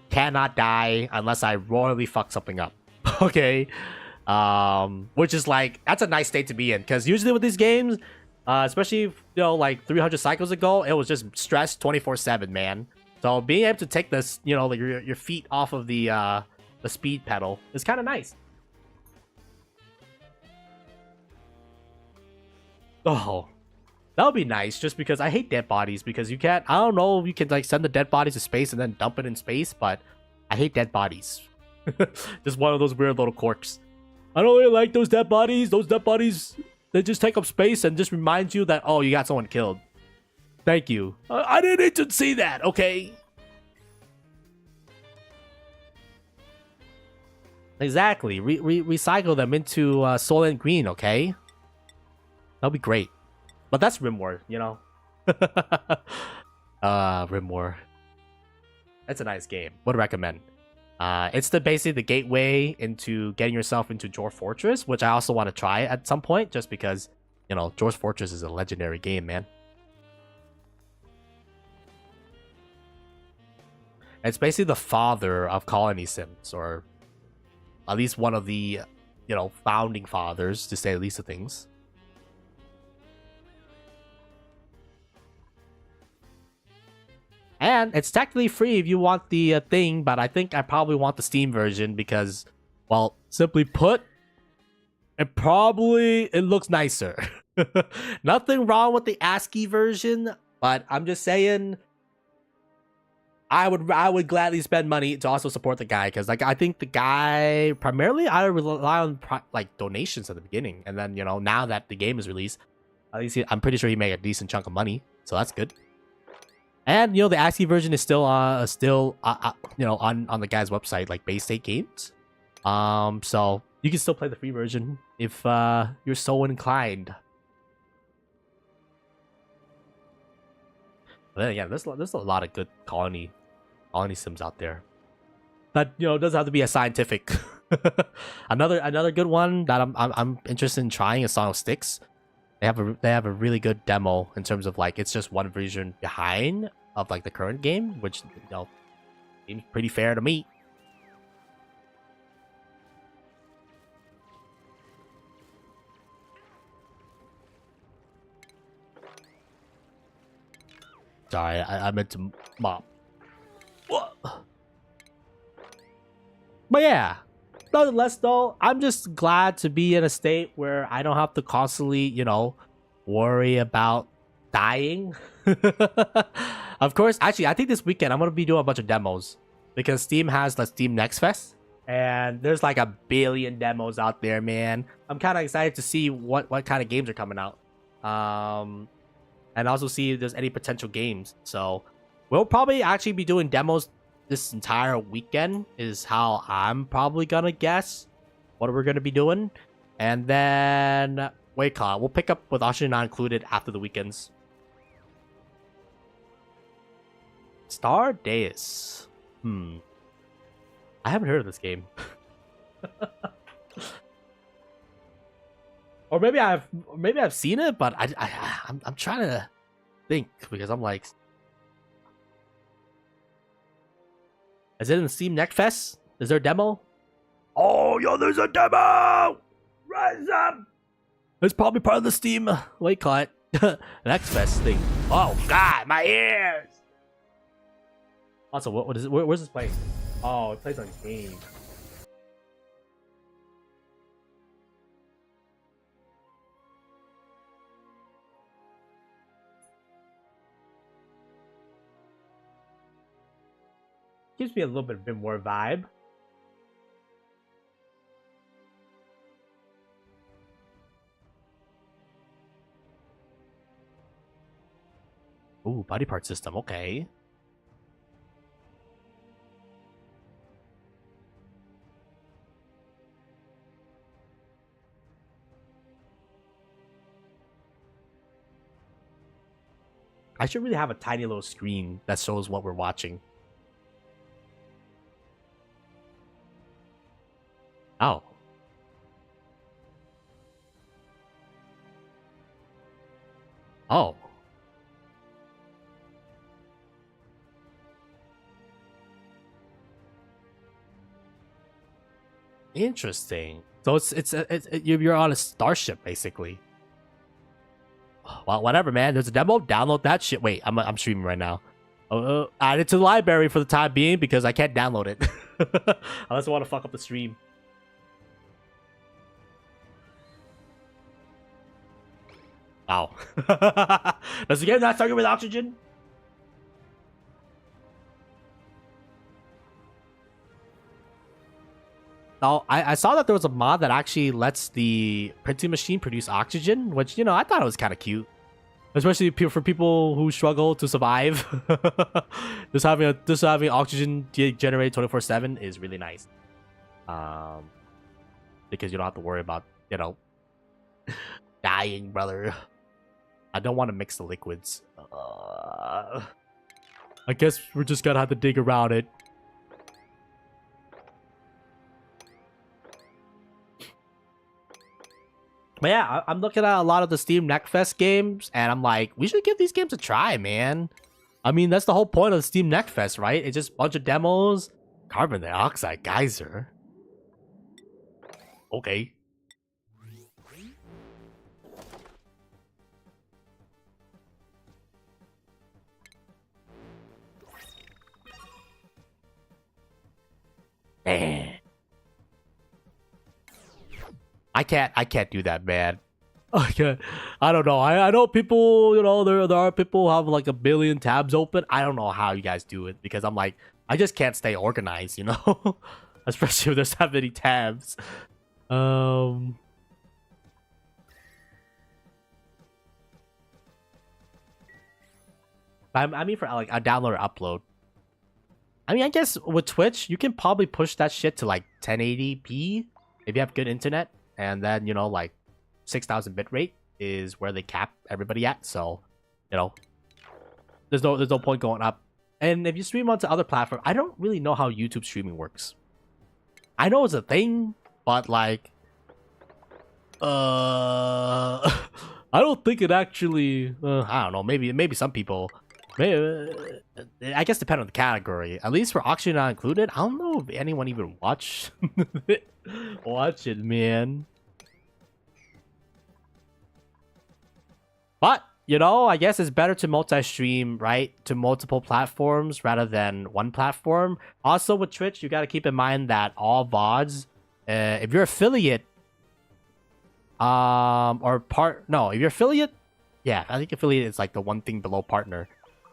cannot die unless I royally fuck something up. Okay, which is like, that's a nice state to be in, because usually with these games, especially, you know, like 300 cycles ago, it was just stress 24/7, man. So being able to take this, you know, like your feet off of the speed pedal is kind of nice. Oh, that would be nice, just because I hate dead bodies, because you can't, I don't know if you can like send the dead bodies to space and then dump it in space, but I hate dead bodies. Just one of those weird little quirks. I don't really like those dead bodies. Those dead bodies, they just take up space and just remind you that, oh, you got someone killed. Thank you. I didn't need to see that, okay? Exactly. Recycle them into Soylent Green, okay? That'll be great. But that's Rimwar, you know? Rimwar. That's a nice game. Would recommend. It's basically the gateway into getting yourself into Dwarf Fortress, which I also want to try at some point, just because, you know, Dwarf Fortress is a legendary game, man. It's basically the father of colony sims, or at least one of the, you know, founding fathers, to say the least of things. And it's technically free if you want the thing, but I think I probably want the Steam version because, well, simply put, it looks nicer. Nothing wrong with the ASCII version, but I'm just saying I would gladly spend money to also support the guy because like I think the guy primarily I rely on like donations at the beginning, and then now that the game is released, at least I'm pretty sure he made a decent chunk of money, so that's good. And the ASCII version is still on the guy's website, like Bay State Games. So you can still play the free version if you're so inclined. But then again, there's a lot of good colony sims out there. That doesn't have to be a scientific. another good one that I'm interested in trying is Song of Sticks. They have a really good demo in terms of like it's just one version behind of like the current game, which seems pretty fair to me. Sorry, I meant to mop. But yeah, nonetheless though, I'm just glad to be in a state where I don't have to constantly, worry about dying. Of course, actually, I think this weekend I'm gonna be doing a bunch of demos because Steam has the Steam Next Fest, and there's like a billion demos out there, man. I'm kind of excited to see what kind of games are coming out, and also see if there's any potential games. So we'll probably actually be doing demos this entire weekend is how I'm probably gonna guess what we're gonna be doing. And then we'll pick up with Oxygen Not Included after the weekends. Star Deus. I haven't heard of this game. Or maybe I've seen it, but I'm trying to think because I'm like, is it in the Steam Next Fest? Is there a demo? Oh, yo, there's a demo! Rise up! It's probably part of the Steam Next Fest thing. Oh God, my ears! Also, what is it? Where's this playing? Oh, it plays on game. Gives me a little bit more vibe. Ooh, body part system. Okay. I should really have a tiny little screen that shows what we're watching. Oh. Oh. Interesting. So you're on a starship basically. Well, whatever, man. There's a demo. Download that shit. Wait, I'm streaming right now. Add it to the library for the time being because I can't download it unless I want to fuck up the stream. Wow. Does the game not target with oxygen? Oh, I saw that there was a mod that actually lets the printing machine produce oxygen, which, I thought it was kind of cute. Especially for people who struggle to survive. just having oxygen generated 24/7 is really nice. Because you don't have to worry about, dying, brother. I don't want to mix the liquids. I guess we're just gonna have to dig around it. But yeah, I'm looking at a lot of the Steam Next Fest games, and I'm like, we should give these games a try, man. I mean, that's the whole point of the Steam Next Fest, right? It's just a bunch of demos. Carbon dioxide geyser. Okay. Man. I can't do that, man. Okay, I don't know. I know people, you know, there are people who have like a billion tabs open. I don't know how you guys do it because I'm like, I just can't stay organized, you know? Especially if there's that many tabs. I mean for like a download or upload. I mean, I guess with Twitch, you can probably push that shit to like 1080p if you have good internet, and then, you know, like 6,000 bitrate is where they cap everybody at. So, you know, there's no point going up. And if you stream onto other platforms, I don't really know how YouTube streaming works. I know it's a thing, but like, I don't think it actually. I don't know. Maybe some people. Maybe, I guess depend on the category. At least for auction not included, I don't know if anyone even watch watch it, man. But you know, I guess it's better to multi-stream, right, to multiple platforms rather than one platform. Also, with Twitch, you got to keep in mind that all VODs, if you're affiliate, if you're affiliate, yeah, I think affiliate is like the one thing below partner.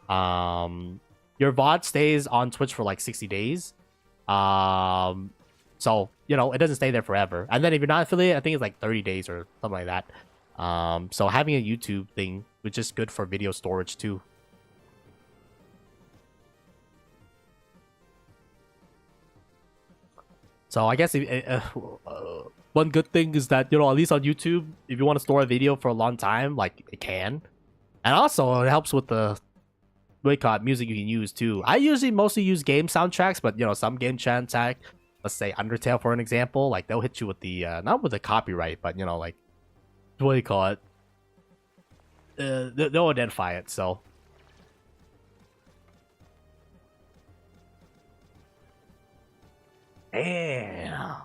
Your VOD stays on Twitch for like 60 days. So, you know, it doesn't stay there forever. And then if you're not affiliate, I think it's like 30 days or something like that. So having a YouTube thing, which is good for video storage too. So I guess one good thing is that, you know, at least on YouTube, if you want to store a video for a long time, like it can. And also it helps with the music you can use too. I usually mostly use game soundtracks, but you know, some game soundtrack, let's say Undertale for an example, like they'll hit you with the not with the copyright, but you know, like what do you call it? They'll identify it. So damn.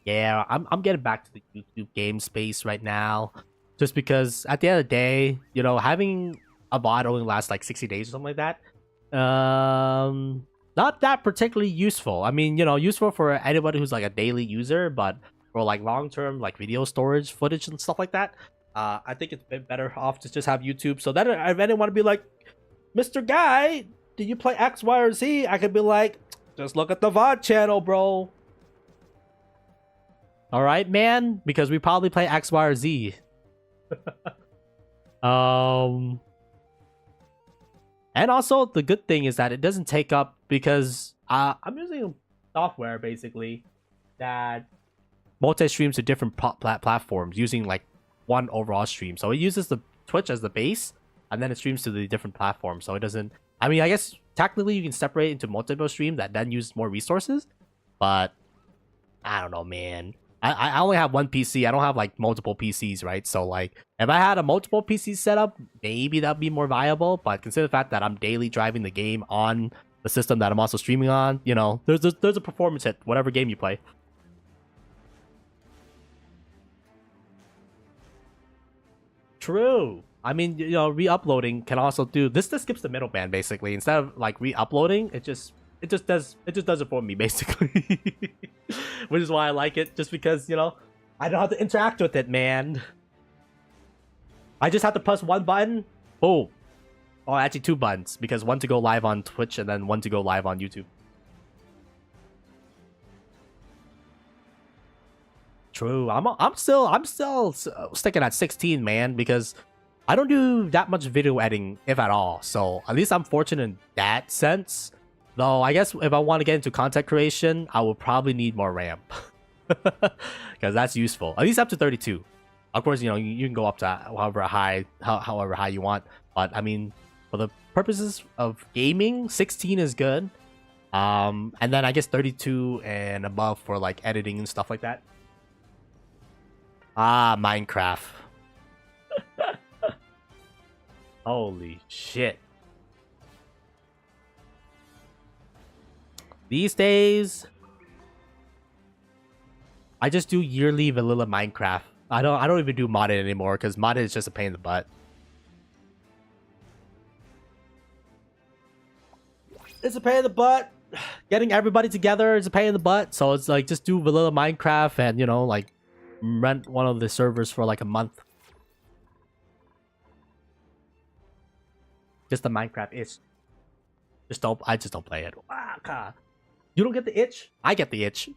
Yeah, I'm getting back to the YouTube game space right now. Just because at the end of the day, you know, having a VOD only lasts like 60 days or something like that, not that particularly useful. I mean, you know, useful for anybody who's like a daily user, but for like long-term like video storage footage and stuff like that, I think it's been better off to just have YouTube. So that if anyone want to be like, Mr. Guy, do you play X, Y, or Z? I could be like, just look at the VOD channel, bro. All right, man, because we probably play X, Y, or Z. And also the good thing is that it doesn't take up, because I'm using software basically that multi-streams to different platforms using like one overall stream. So it uses the Twitch as the base, and then it streams to the different platforms. So it doesn't. I mean, I guess technically you can separate into multiple streams that then use more resources, but I don't know, man. I only have one PC. I don't have like multiple PCs, right? So like if I had a multiple PC setup, maybe that'd be more viable. But consider the fact that I'm daily driving the game on the system that I'm also streaming on, you know, there's a performance hit, whatever game you play. True. I mean, you know, re-uploading can also do this. This skips the middleman basically. Instead of like re-uploading, it just does it for me basically. Which is why I like it, just because, you know, I don't have to interact with it, man. I just have to press one button. Oh, actually two buttons, because one to go live on Twitch and then one to go live on YouTube. True. I'm still sticking at 16, man, because I don't do that much video editing, if at all. So at least I'm fortunate in that sense. Though I guess if I want to get into content creation, I will probably need more RAM. Because that's useful. At least up to 32. Of course, you know, you can go up to however high you want. But I mean, for the purposes of gaming, 16 is good. And then I guess 32 and above for like editing and stuff like that. Ah, Minecraft. Holy shit. These days, I just do yearly vanilla Minecraft. I don't even do modded anymore, because modded is just a pain in the butt. it's a pain in the butt. Getting everybody together is a pain in the butt. So it's like just do vanilla Minecraft and like rent one of the servers for like a month. Just the Minecraft itch. I just don't play it. You don't get the itch? I get the itch.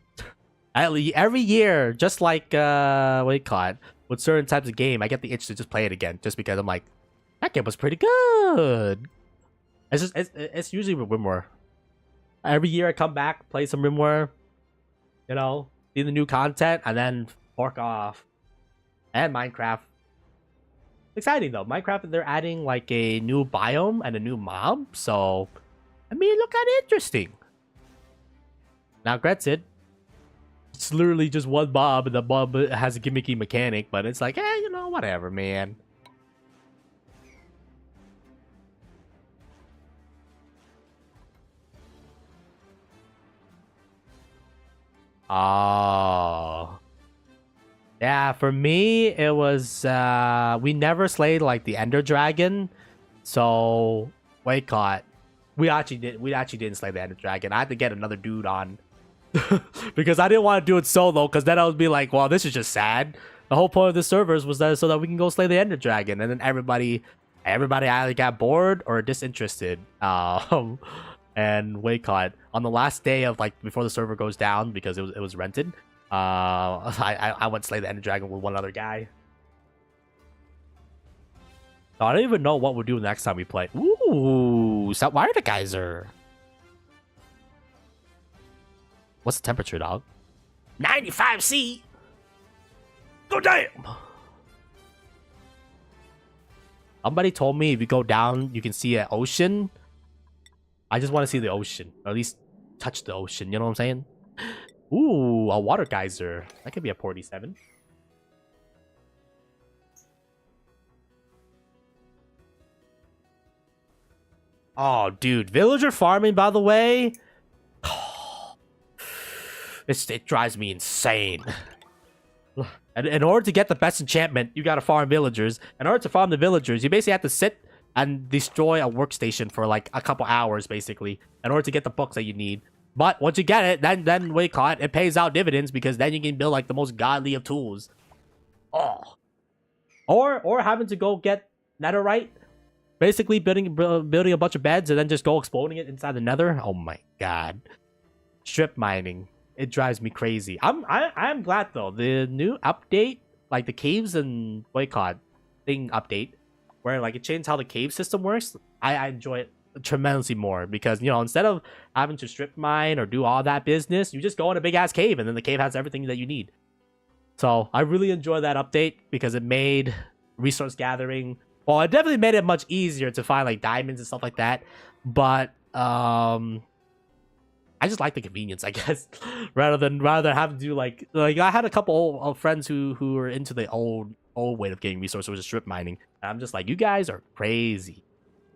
Every year, just like what do you call it? With certain types of game, I get the itch to just play it again, just because I'm like, that game was pretty good. It's usually with Rimware. Every year I come back, play some Rimware, see the new content, and then fork off. And Minecraft. Exciting though. Minecraft, they're adding like a new biome and a new mob, so I mean, look kind of interesting. Now, granted, it's literally just one mob, and the mob has a gimmicky mechanic, but it's like, whatever, man. Oh. Yeah, for me, it was, we never slayed, like, the Ender Dragon, so, wait, caught. We actually didn't slay the Ender Dragon. I had to get another dude on. Because I didn't want to do it solo, because then I would be like, well, this is just sad. The whole point of the servers was that so that we can go slay the Ender Dragon, and then everybody either got bored or disinterested. And wait, caught on the last day of like before the server goes down because it was rented. I went slay the Ender Dragon with one other guy. So I don't even know what we'll do next time we play. Ooh, why are the geyser? What's the temperature, dog? 95°C. Go damn. Somebody told me if you go down, you can see an ocean. I just want to see the ocean, or at least touch the ocean. You know what I'm saying? Ooh, a water geyser. That could be a 47. Oh, dude, villager farming, by the way. It drives me insane. And in order to get the best enchantment, you gotta farm villagers. In order to farm the villagers, you basically have to sit and destroy a workstation for like a couple hours, basically, in order to get the books that you need. But once you get it, then we call it pays out dividends, because then you can build like the most godly of tools. Oh, or having to go get netherite, basically building a bunch of beds and then just go exploding it inside the nether. Oh my god, strip mining. It drives me crazy. I'm glad though. The new update, like the caves and what you call it, thing update, where like it changed how the cave system works. I enjoy it tremendously more, because instead of having to strip mine or do all that business, you just go in a big ass cave and then the cave has everything that you need. So I really enjoy that update because it made resource gathering. Well, it definitely made it much easier to find like diamonds and stuff like that. But I just like the convenience, I guess, rather than having to do like I had a couple of friends who were into the old way of getting resources, which is strip mining. And I'm just like, you guys are crazy.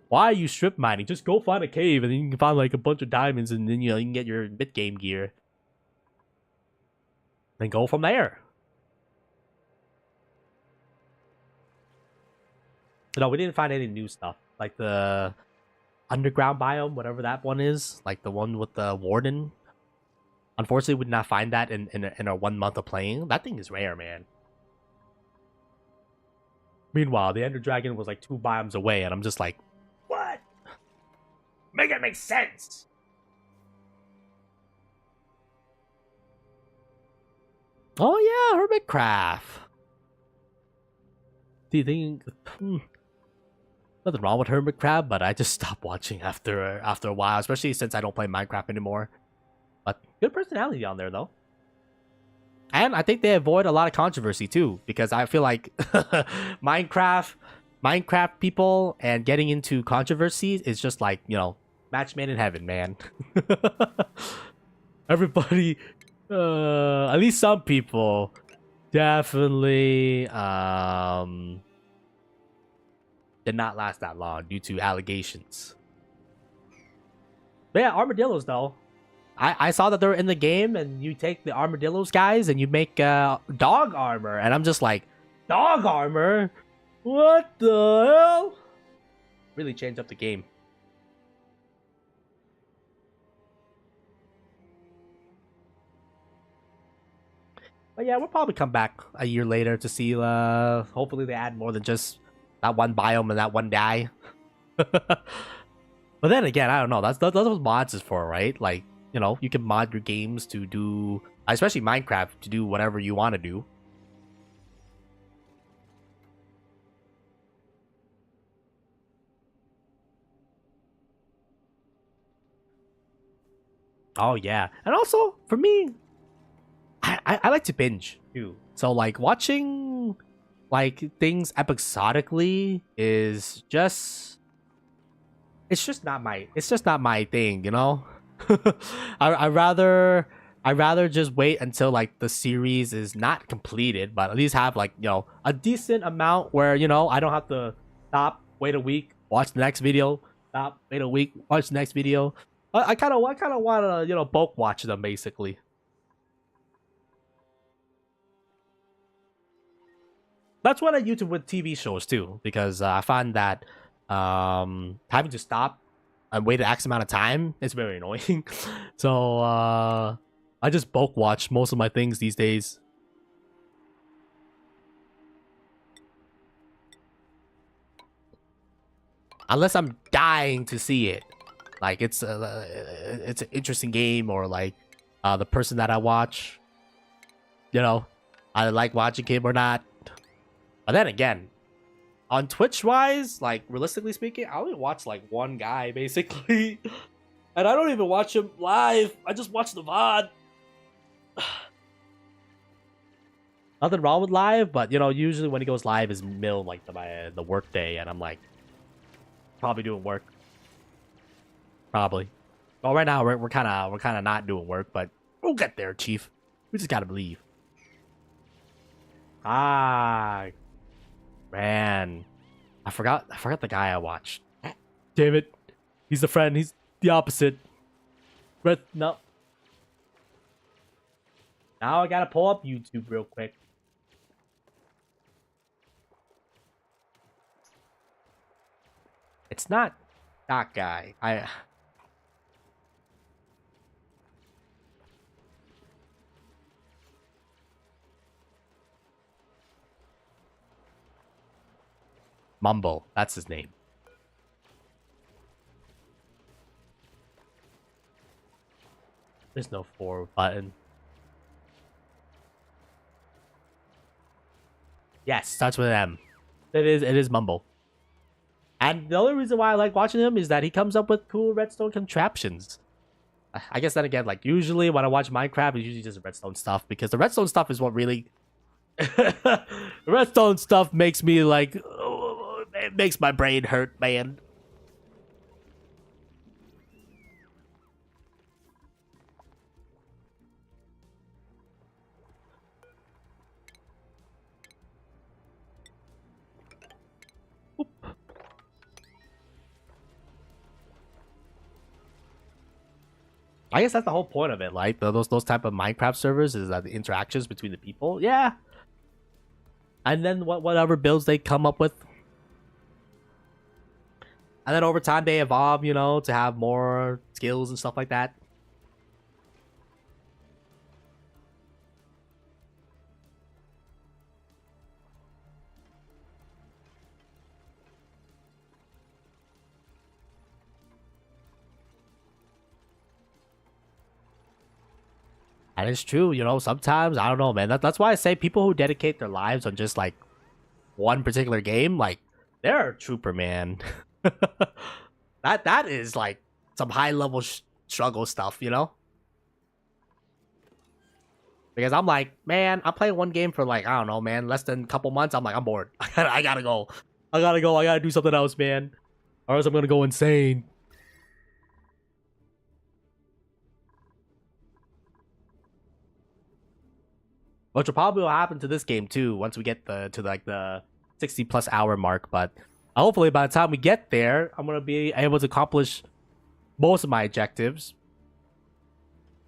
Why are you strip mining? Just go find a cave and then you can find like a bunch of diamonds, and then you can get your mid game gear. Then go from there. No, we didn't find any new stuff like the underground biome, whatever that one is, like the one with the warden. Unfortunately, we did not find that in our 1 month of playing. That thing is rare, man. Meanwhile, the Ender Dragon was like 2 biomes away, and I'm just like, what? Make it make sense. Oh yeah, Hermitcraft. Do you think? Nothing wrong with Hermitcraft, but I just stopped watching after a while, especially since I don't play Minecraft anymore. But good personality on there though, and I think they avoid a lot of controversy too, because I feel like Minecraft people and getting into controversies is just like match made in heaven, man. Everybody, at least some people, definitely did not last that long due to allegations. But yeah, armadillos though. I saw that they were in the game, and you take the armadillos guys and you make dog armor, and I'm just like, dog armor? What the hell? Really changed up the game. But yeah, we'll probably come back a year later to see. Hopefully they add more than just that one biome and that one guy. But then again, I don't know. That's what mods is for, right? Like, you know, you can mod your games to do, especially Minecraft, to do whatever you want to do. Oh yeah, and also for me, I like to binge too. So like watching like things episodically is just it's just not my thing, you know. I rather just wait until like the series is not completed, but at least have like, you know, a decent amount where, you know, I don't have to stop, wait a week, watch the next video, stop, wait a week, watch the next video. I kind of want to, you know, bulk watch them basically. That's what I use with TV shows too, because I find that having to stop and wait an X amount of time is very annoying. So I just bulk watch most of my things these days. Unless I'm dying to see it, like it's an interesting game, or like the person that I watch, you know, I like watching him or not. But then again, on Twitch wise, like realistically speaking, I only watch like one guy basically. And I don't even watch him live. I just watch the VOD. Nothing wrong with live, but you know, usually when he goes live is middle like the work day, and I'm like probably doing work. Probably. Well, right now we're kind of not doing work, but we'll get there, Chief. We just gotta believe. Ah, man, I forgot the guy I watched. Damn it, he's the friend. He's the opposite. But no. Now I gotta pull up YouTube real quick. It's not that guy. Mumble. That's his name. There's no forward button. Yes, starts with an M. It is Mumble. And the only reason why I like watching him is that he comes up with cool redstone contraptions. I guess then again, like usually when I watch Minecraft, it's usually just redstone stuff, because the redstone stuff is what really redstone stuff makes me like, it makes my brain hurt, man. I guess that's the whole point of it, like those type of Minecraft servers, is that the interactions between the people, yeah. And then whatever builds they come up with, and then over time they evolve, you know, to have more skills and stuff like that. And it's true, you know, sometimes, I don't know, man. That's why I say people who dedicate their lives on just like one particular game, like, they're a trooper, man. That is like some high level struggle stuff, you know? Because I'm like, man, I'm playing one game for like, I don't know, man, less than a couple months. I'm like, I'm bored. I gotta go. I gotta go. I gotta do something else, man. Or else I'm gonna go insane. Which will probably will happen to this game too once we get to like the 60+ hour mark. But hopefully by the time we get there, I'm gonna be able to accomplish most of my objectives.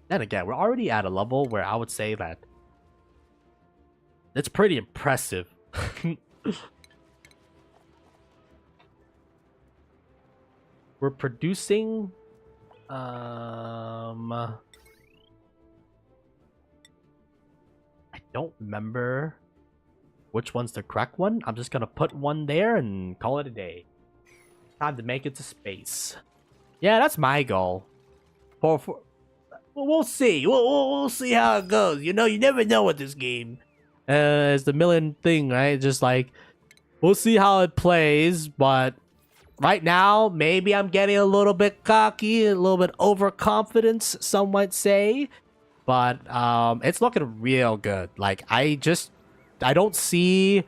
Then again, we're already at a level where I would say that it's pretty impressive. We're producing I don't remember which one's the correct one. I'm just gonna put one there and call it a day. Time to make it to space. Yeah, that's my goal. We'll see. We'll see how it goes. You know, you never know with this game. It's the million thing, right? Just like, we'll see how it plays. But right now, maybe I'm getting a little bit cocky, a little bit overconfidence, some might say. But it's looking real good. Like, I don't see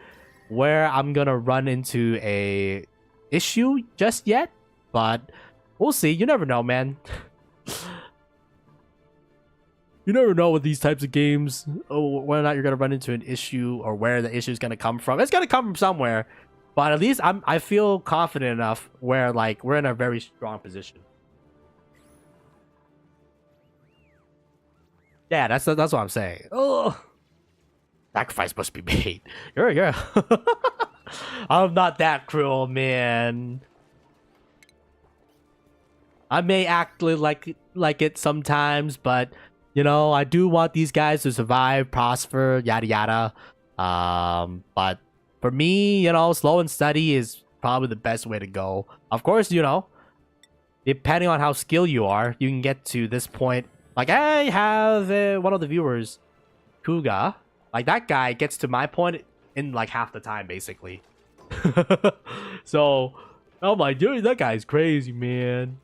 where I'm gonna run into a issue just yet. But we'll see. You never know, man. You never know with these types of games whether or not you're gonna run into an issue or where the issue is gonna come from. It's gonna come from somewhere, but at least I feel confident enough where like we're in a very strong position. Yeah, that's what I'm saying. Oh, sacrifice must be made. You're. I'm not that cruel, man. I may act like it sometimes, but. You know, I do want these guys to survive, prosper, yada yada. But for me, you know, slow and steady is probably the best way to go. Of course, you know, depending on how skilled you are, you can get to this point. Like, I have one of the viewers, Kuga. Like, that guy gets to my point in like half the time, basically. So, oh my dude, that guy's crazy, man.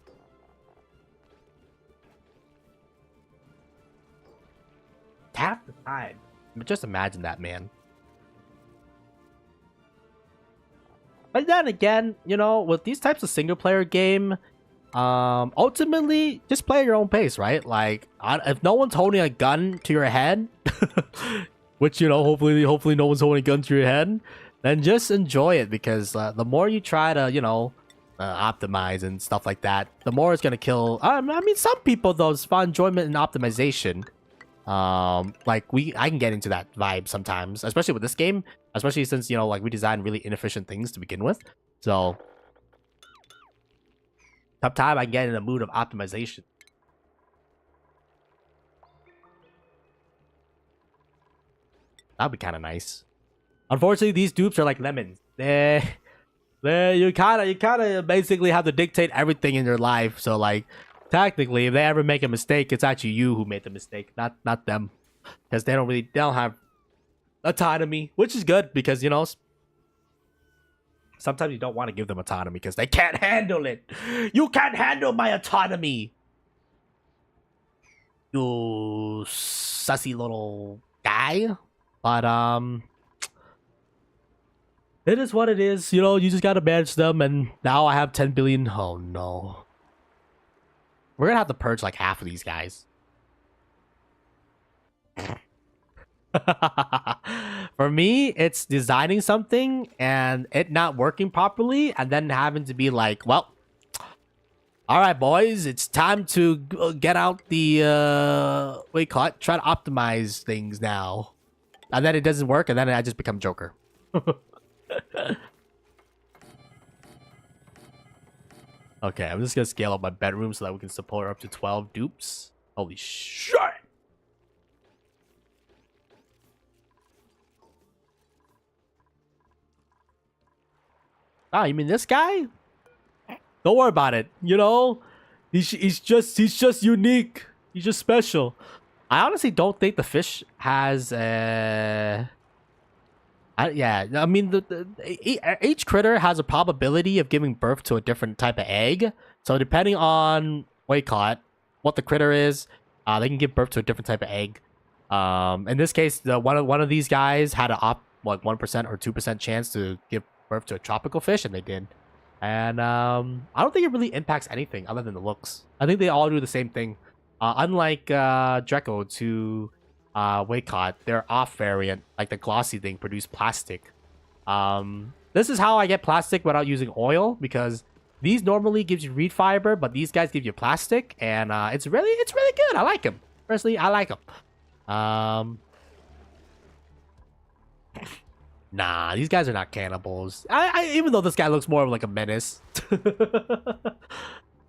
Half the time. Just imagine that, man. But then again, you know, with these types of single player game, ultimately just play at your own pace, right? Like, if no one's holding a gun to your head, which, you know, hopefully no one's holding a gun to your head, then just enjoy it, because the more you try to, you know, optimize and stuff like that, the more it's gonna kill. I mean, some people though find enjoyment in optimization. Like I can get into that vibe sometimes, especially with this game, especially since, you know, like we design really inefficient things to begin with. So sometimes I get in a mood of optimization. That'd be kind of nice. Unfortunately, these dupes are like lemons. You kind of basically have to dictate everything in your life. So like, technically, if they ever make a mistake, it's actually you who made the mistake, not them, because they don't have autonomy, which is good, because, you know, sometimes you don't want to give them autonomy because they can't handle it. You can't handle my autonomy, you sussy little guy. But it is what it is. You know, you just gotta manage them, and now I have 10 billion. Oh no. We're gonna have to purge like half of these guys. For me, it's designing something and it not working properly, and then having to be like, well, all right, boys, it's time to get out the what do you call it? Try to optimize things now, and then it doesn't work, and then I just become Joker. Okay, I'm just gonna scale up my bedroom so that we can support up to 12 dupes. Holy shit! Ah, you mean this guy? Don't worry about it. You know, he's just unique. He's just special. I honestly don't think the fish has yeah, I mean, each critter has a probability of giving birth to a different type of egg. So depending on what you call it, what the critter is, they can give birth to a different type of egg. In this case, one of these guys had a like 1% or 2% chance to give birth to a tropical fish, and they did. And I don't think it really impacts anything other than the looks. I think they all do the same thing. Unlike Draco to Waycott, their off variant, like the glossy thing, produce plastic. This is how I get plastic without using oil, because these normally gives you reed fiber, but these guys give you plastic, and it's really good. I like them. Personally, I like them. Nah, these guys are not cannibals. Even though this guy looks more of like a menace.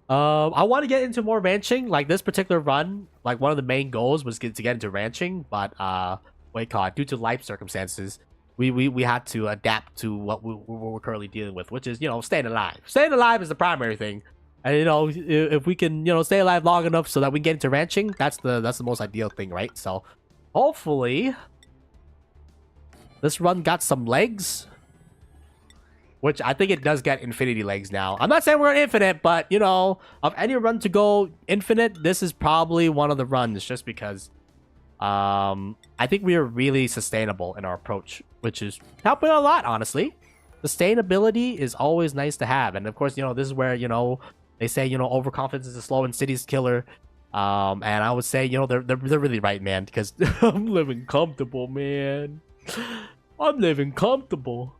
I want to get into more ranching. Like this particular run, like one of the main goals was to get into ranching, but due to life circumstances, we had to adapt to what we're currently dealing with, which is, you know, staying alive. Staying alive is the primary thing. And, you know, if we can, you know, stay alive long enough so that we get into ranching, that's the most ideal thing, right? So hopefully this run got some legs, which I think it does get infinity legs now. I'm not saying we're infinite, but, you know, of any run to go infinite, this is probably one of the runs, just because I think we are really sustainable in our approach, which is helping a lot, honestly. Sustainability is always nice to have. And of course, you know, this is where, you know, they say, you know, overconfidence is a slow and city's killer. And I would say, you know, they're really right, man, because I'm living comfortable, man. I'm living comfortable.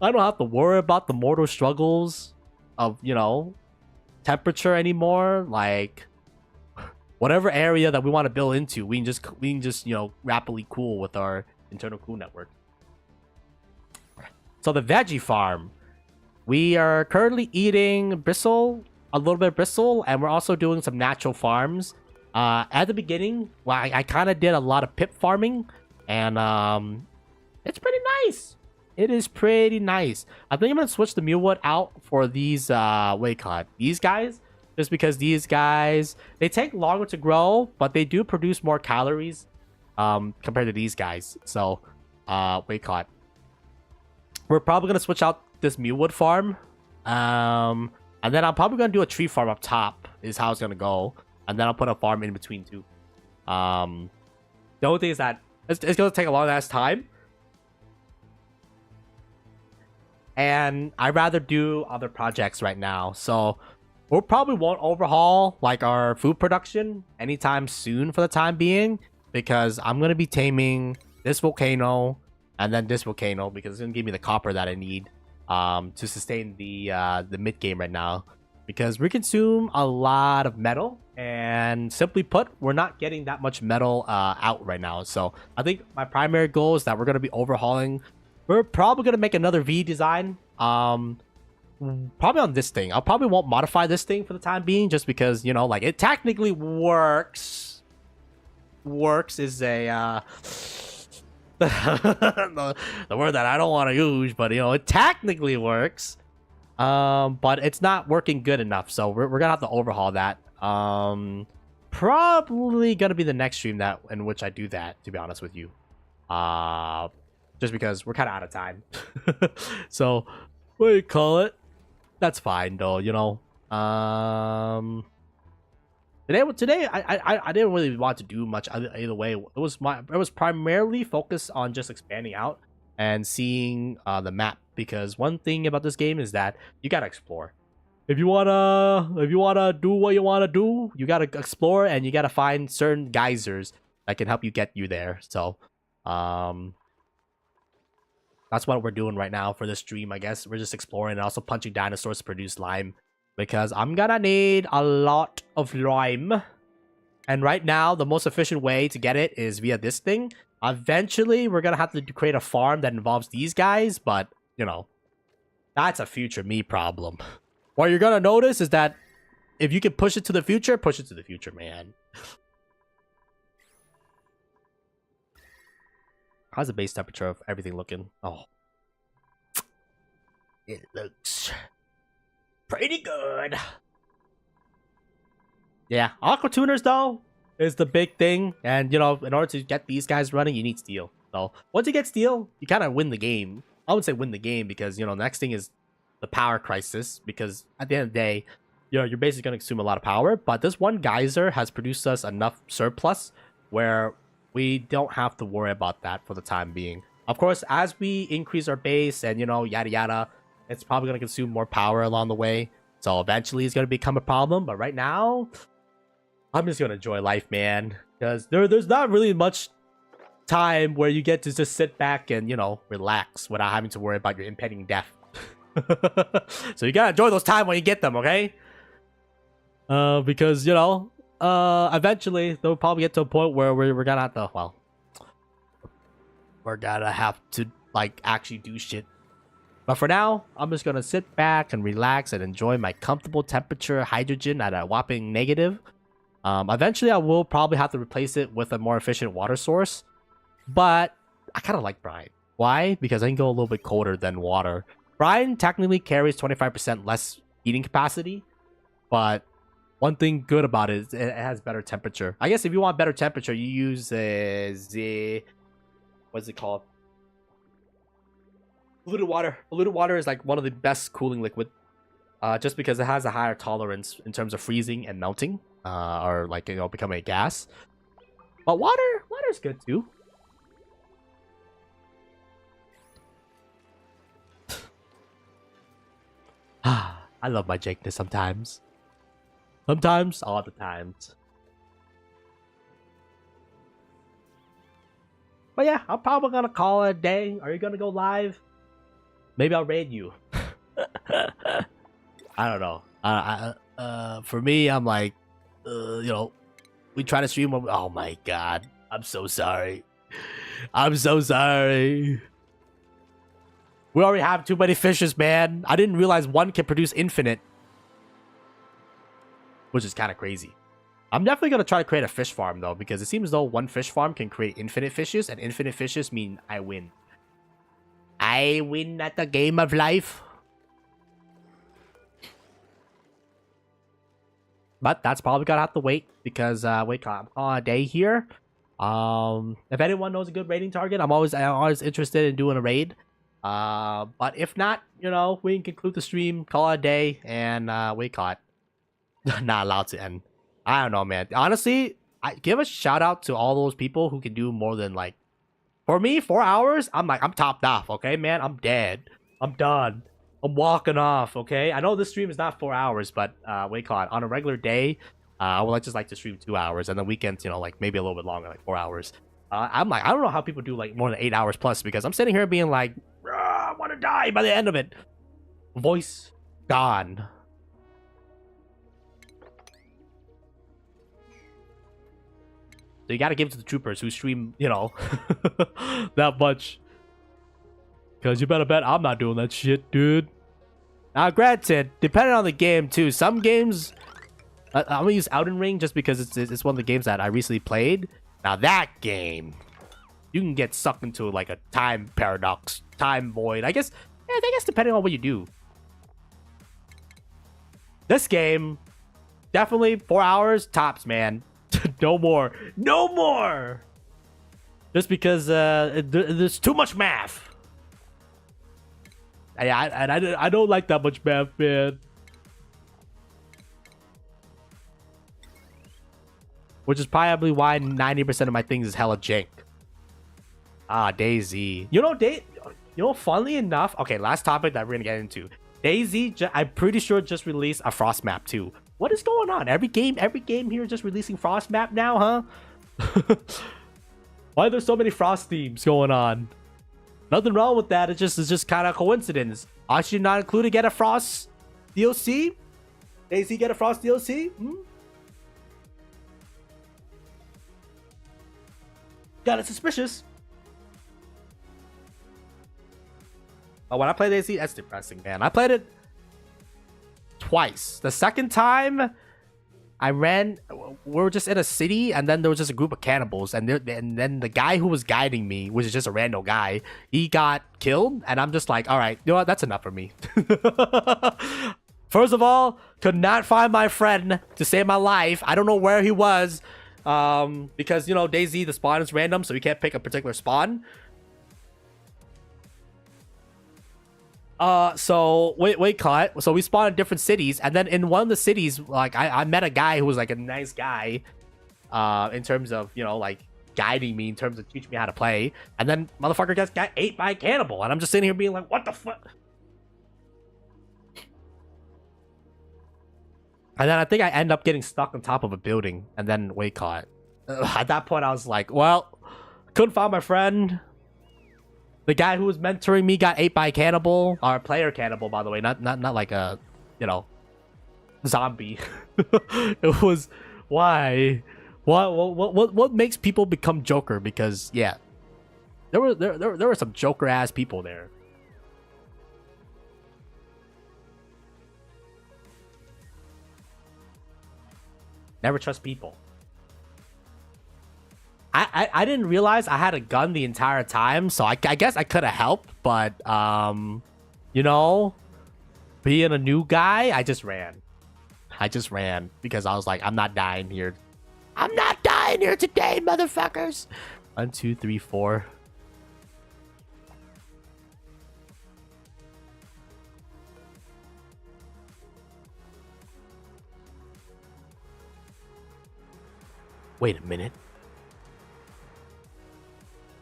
I don't have to worry about the mortal struggles of, you know, temperature anymore. Like, whatever area that we want to build into, we can just, you know, rapidly cool with our internal cool network. So the veggie farm, we are currently eating bristle, a little bit of bristle, and we're also doing some natural farms. At the beginning, well, I kind of did a lot of pip farming, and it's pretty nice. It is pretty nice. I think I'm gonna switch the mulewood out for these these guys, just because these guys, they take longer to grow, but they do produce more calories compared to these guys. So we're probably gonna switch out this mulewood farm, and then I'm probably gonna do a tree farm up top is how it's gonna go, and then I'll put a farm in between too. The only thing is that it's gonna take a long ass time, and I'd rather do other projects right now. So we probably won't overhaul like our food production anytime soon for the time being, because I'm gonna be taming this volcano and then this volcano, because it's gonna give me the copper that I need to sustain the mid game right now, because we consume a lot of metal, and simply put, we're not getting that much metal out right now. So I think my primary goal is that we're gonna be overhauling. We're probably gonna make another V design, probably on this thing. I probably won't modify this thing for the time being, just because, you know, like, it technically works. Works is a the word that I don't want to use, but, you know, it technically works. But it's not working good enough, so we're gonna have to overhaul that. Probably gonna be the next stream that in which I do that, to be honest with you. Just because we're kind of out of time. So what do you call it? That's fine though, you know. Today I didn't really want to do much either way. It was primarily focused on just expanding out and seeing the map, because one thing about this game is that you gotta explore. If you wanna do what you wanna do, you gotta explore, and you gotta find certain geysers that can help you get you there. So that's what we're doing right now for this stream, I guess. We're just exploring and also punching dinosaurs to produce lime, because I'm gonna need a lot of lime. And right now, the most efficient way to get it is via this thing. Eventually, we're gonna have to create a farm that involves these guys, but, you know, that's a future me problem. What you're gonna notice is that if you can push it to the future, man. How's the base temperature of everything looking? Oh, it looks pretty good. Yeah, aqua tuners though is the big thing, and, you know, in order to get these guys running, you need steel. So once you get steel, you kind of win the game. I would say win the game, because, you know, next thing is the power crisis, because at the end of the day, you know, you're basically going to consume a lot of power, but this one geyser has produced us enough surplus where we don't have to worry about that for the time being. Of course, as we increase our base and, you know, yada yada, it's probably going to consume more power along the way. So eventually it's going to become a problem. But right now, I'm just going to enjoy life, man. Because there's not really much time where you get to just sit back and, you know, relax without having to worry about your impending death. So you got to enjoy those times when you get them, okay? Because, you know, eventually they'll probably get to a point where we're gonna have to, well, we're gonna have to, like, actually do shit. But for now, I'm just gonna sit back and relax and enjoy my comfortable temperature hydrogen at a whopping negative. Eventually, I will probably have to replace it with a more efficient water source, but I kind of like brine. Why? Because I can go a little bit colder than water. Brine technically carries 25% less heating capacity, but one thing good about it is it has better temperature. I guess if you want better temperature, you use what's it called? Polluted water. Polluted water is like one of the best cooling liquid, just because it has a higher tolerance in terms of freezing and melting, or like becoming a gas. But water's good too. I love my Jakeness sometimes. Sometimes, all the times. But yeah, I'm probably gonna call it a day. Are you gonna go live? Maybe I'll raid you. I don't know. For me, I'm like, we try to stream. Oh my god, I'm so sorry. I'm so sorry. We already have too many fishes, man. I didn't realize one can produce infinite, which is kind of crazy. I'm definitely going to try to create a fish farm, though, because it seems as though one fish farm can create infinite fishes, and infinite fishes mean I win. I win at the game of life. But that's probably going to have to wait, because, wait, I'm calling a day here. If anyone knows a good raiding target, I'm always interested in doing a raid. But if not, we can conclude the stream, call it a day, and, wait, caught. Not allowed to end. I don't know, man. Honestly, I give a shout out to all those people who can do more than like. For me, 4 hours, I'm topped off. Okay, man, I'm dead. I'm done. I'm walking off. Okay, I know this stream is not 4 hours, but wait, call it on a regular day. I would just like to stream 2 hours, and the weekends, like maybe a little bit longer, like 4 hours. I'm like, I don't know how people do like more than 8 hours plus, because I'm sitting here being like, I want to die by the end of it. Voice gone. So you gotta give it to the troopers who stream, that much. Because you better bet I'm not doing that shit, dude. Now, granted, depending on the game, too. Some games... I'm gonna use Elden Ring just because it's one of the games that I recently played. Now, that game... You can get sucked into, like, a time paradox, time void. I guess depending on what you do. This game... Definitely 4 hours, tops, man. No more. No more! Just because there's too much math. I don't like that much math, man. Which is probably why 90% of my things is hella jank. Daisy. Funnily enough... Okay, last topic that we're gonna get into. Daisy, I'm pretty sure just released a Frost map too. What is going on? Every game here just releasing Frost map now, huh? Why are there so many Frost themes going on? Nothing wrong with that. It's just kind of coincidence. I should not include get a Frost DLC. Daisy get a Frost DLC. Got it suspicious. But when I play Daisy, that's depressing, man. I played it twice. The second time we were just in a city, and then there was just a group of cannibals, and then the guy who was guiding me, which is just a random guy, he got killed, and I'm just like, all right, you know what, that's enough for me. First of all, could not find my friend to save my life. I don't know where he was, because Daisy, the spawn is random, so you can't pick a particular spawn. So wait, cut. So we spawned in different cities, and then in one of the cities, like I met a guy who was like a nice guy, in terms of like guiding me, in terms of teaching me how to play, and then motherfucker got ate by a cannibal, and I'm just sitting here being like, what the fuck? And then I think I end up getting stuck on top of a building, and then wait, caught. At that point, I was like, well, couldn't find my friend. The guy who was mentoring me got ate by a cannibal, or a player cannibal, by the way, not like a, zombie. It was why, what makes people become Joker? Because yeah, there were some Joker ass people there. Never trust people. I didn't realize I had a gun the entire time, so I guess I could have helped, but you know, being a new guy, I just ran. Because I was like, I'm not dying here. I'm not dying here today, motherfuckers. 1, 2, 3, 4. Wait a minute.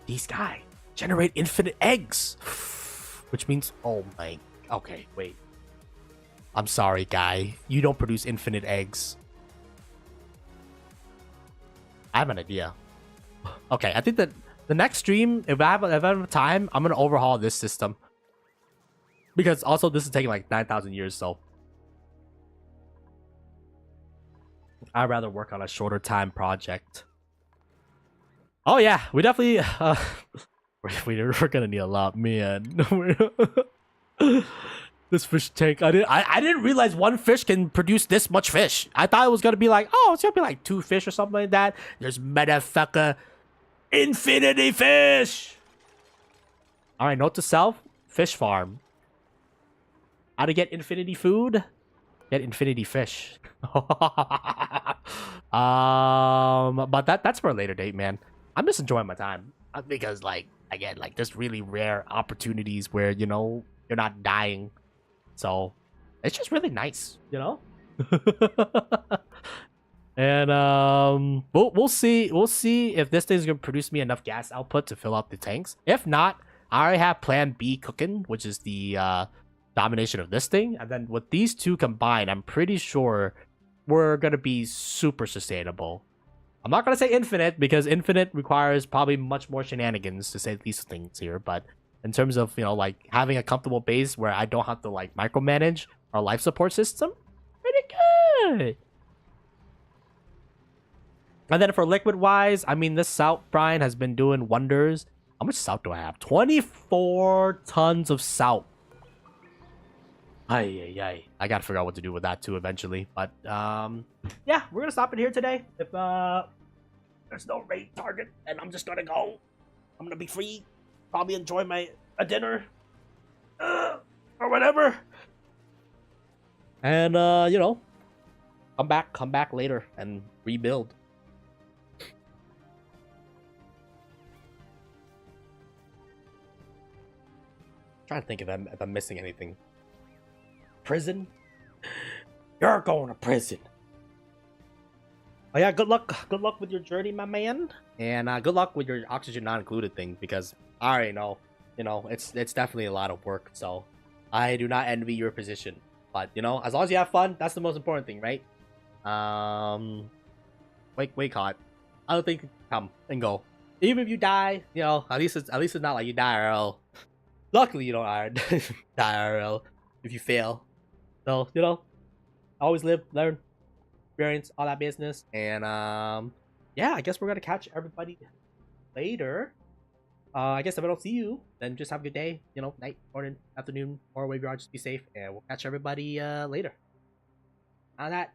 These guys generate infinite eggs. Which means, oh my, okay, wait. I'm sorry, guy. You don't produce infinite eggs. I have an idea. Okay, I think that the next stream, if I have time, I'm gonna overhaul this system. Because also this is taking like 9,000 years, so I'd rather work on a shorter time project. Oh yeah, we definitely we're gonna need a lot, man. This fish tank, I didn't realize one fish can produce this much fish. I thought it was gonna be like, oh, it's gonna be like 2 fish or something like that. There's motherfucker infinity fish. All right, note to self: fish farm. How to get infinity food? Get infinity fish. But that's for a later date, man. I'm just enjoying my time because, like, again, like, there's really rare opportunities where, you know, you're not dying. So it's just really nice, you know. And we'll see if this thing's gonna produce me enough gas output to fill up the tanks. If not, I already have plan B cooking, which is the domination of this thing, and then with these two combined, I'm pretty sure we're gonna be super sustainable. I'm not gonna say infinite because infinite requires probably much more shenanigans to say these things here, but in terms of, you know, like having a comfortable base where I don't have to like micromanage our life support system, pretty good. And then for liquid wise, I mean, this salt brine has been doing wonders. How much salt do I have? 24 tons of salt. I gotta figure out what to do with that too eventually. But yeah, we're gonna stop it here today. If there's no raid target, and I'm just gonna go. I'm gonna be free. Probably enjoy a dinner or whatever. And you know, come back later and rebuild. Trying to think if I'm missing anything. Prison? You're going to prison. Oh yeah, good luck with your journey, my man. And good luck with your oxygen not included thing, because I already know, you know, it's definitely a lot of work. So I do not envy your position. But you know, as long as you have fun, that's the most important thing, right? Wait, caught. I don't think come and go. Even if you die, you know, at least it's not like you die IRL. Luckily, you don't die IRL if you fail. So, you know, always live, learn, experience, all that business. And yeah, I guess we're gonna catch everybody later. I guess if I don't see you, then just have a good day, you know, night, morning, afternoon, or wherever you are, just be safe, and we'll catch everybody later. On that.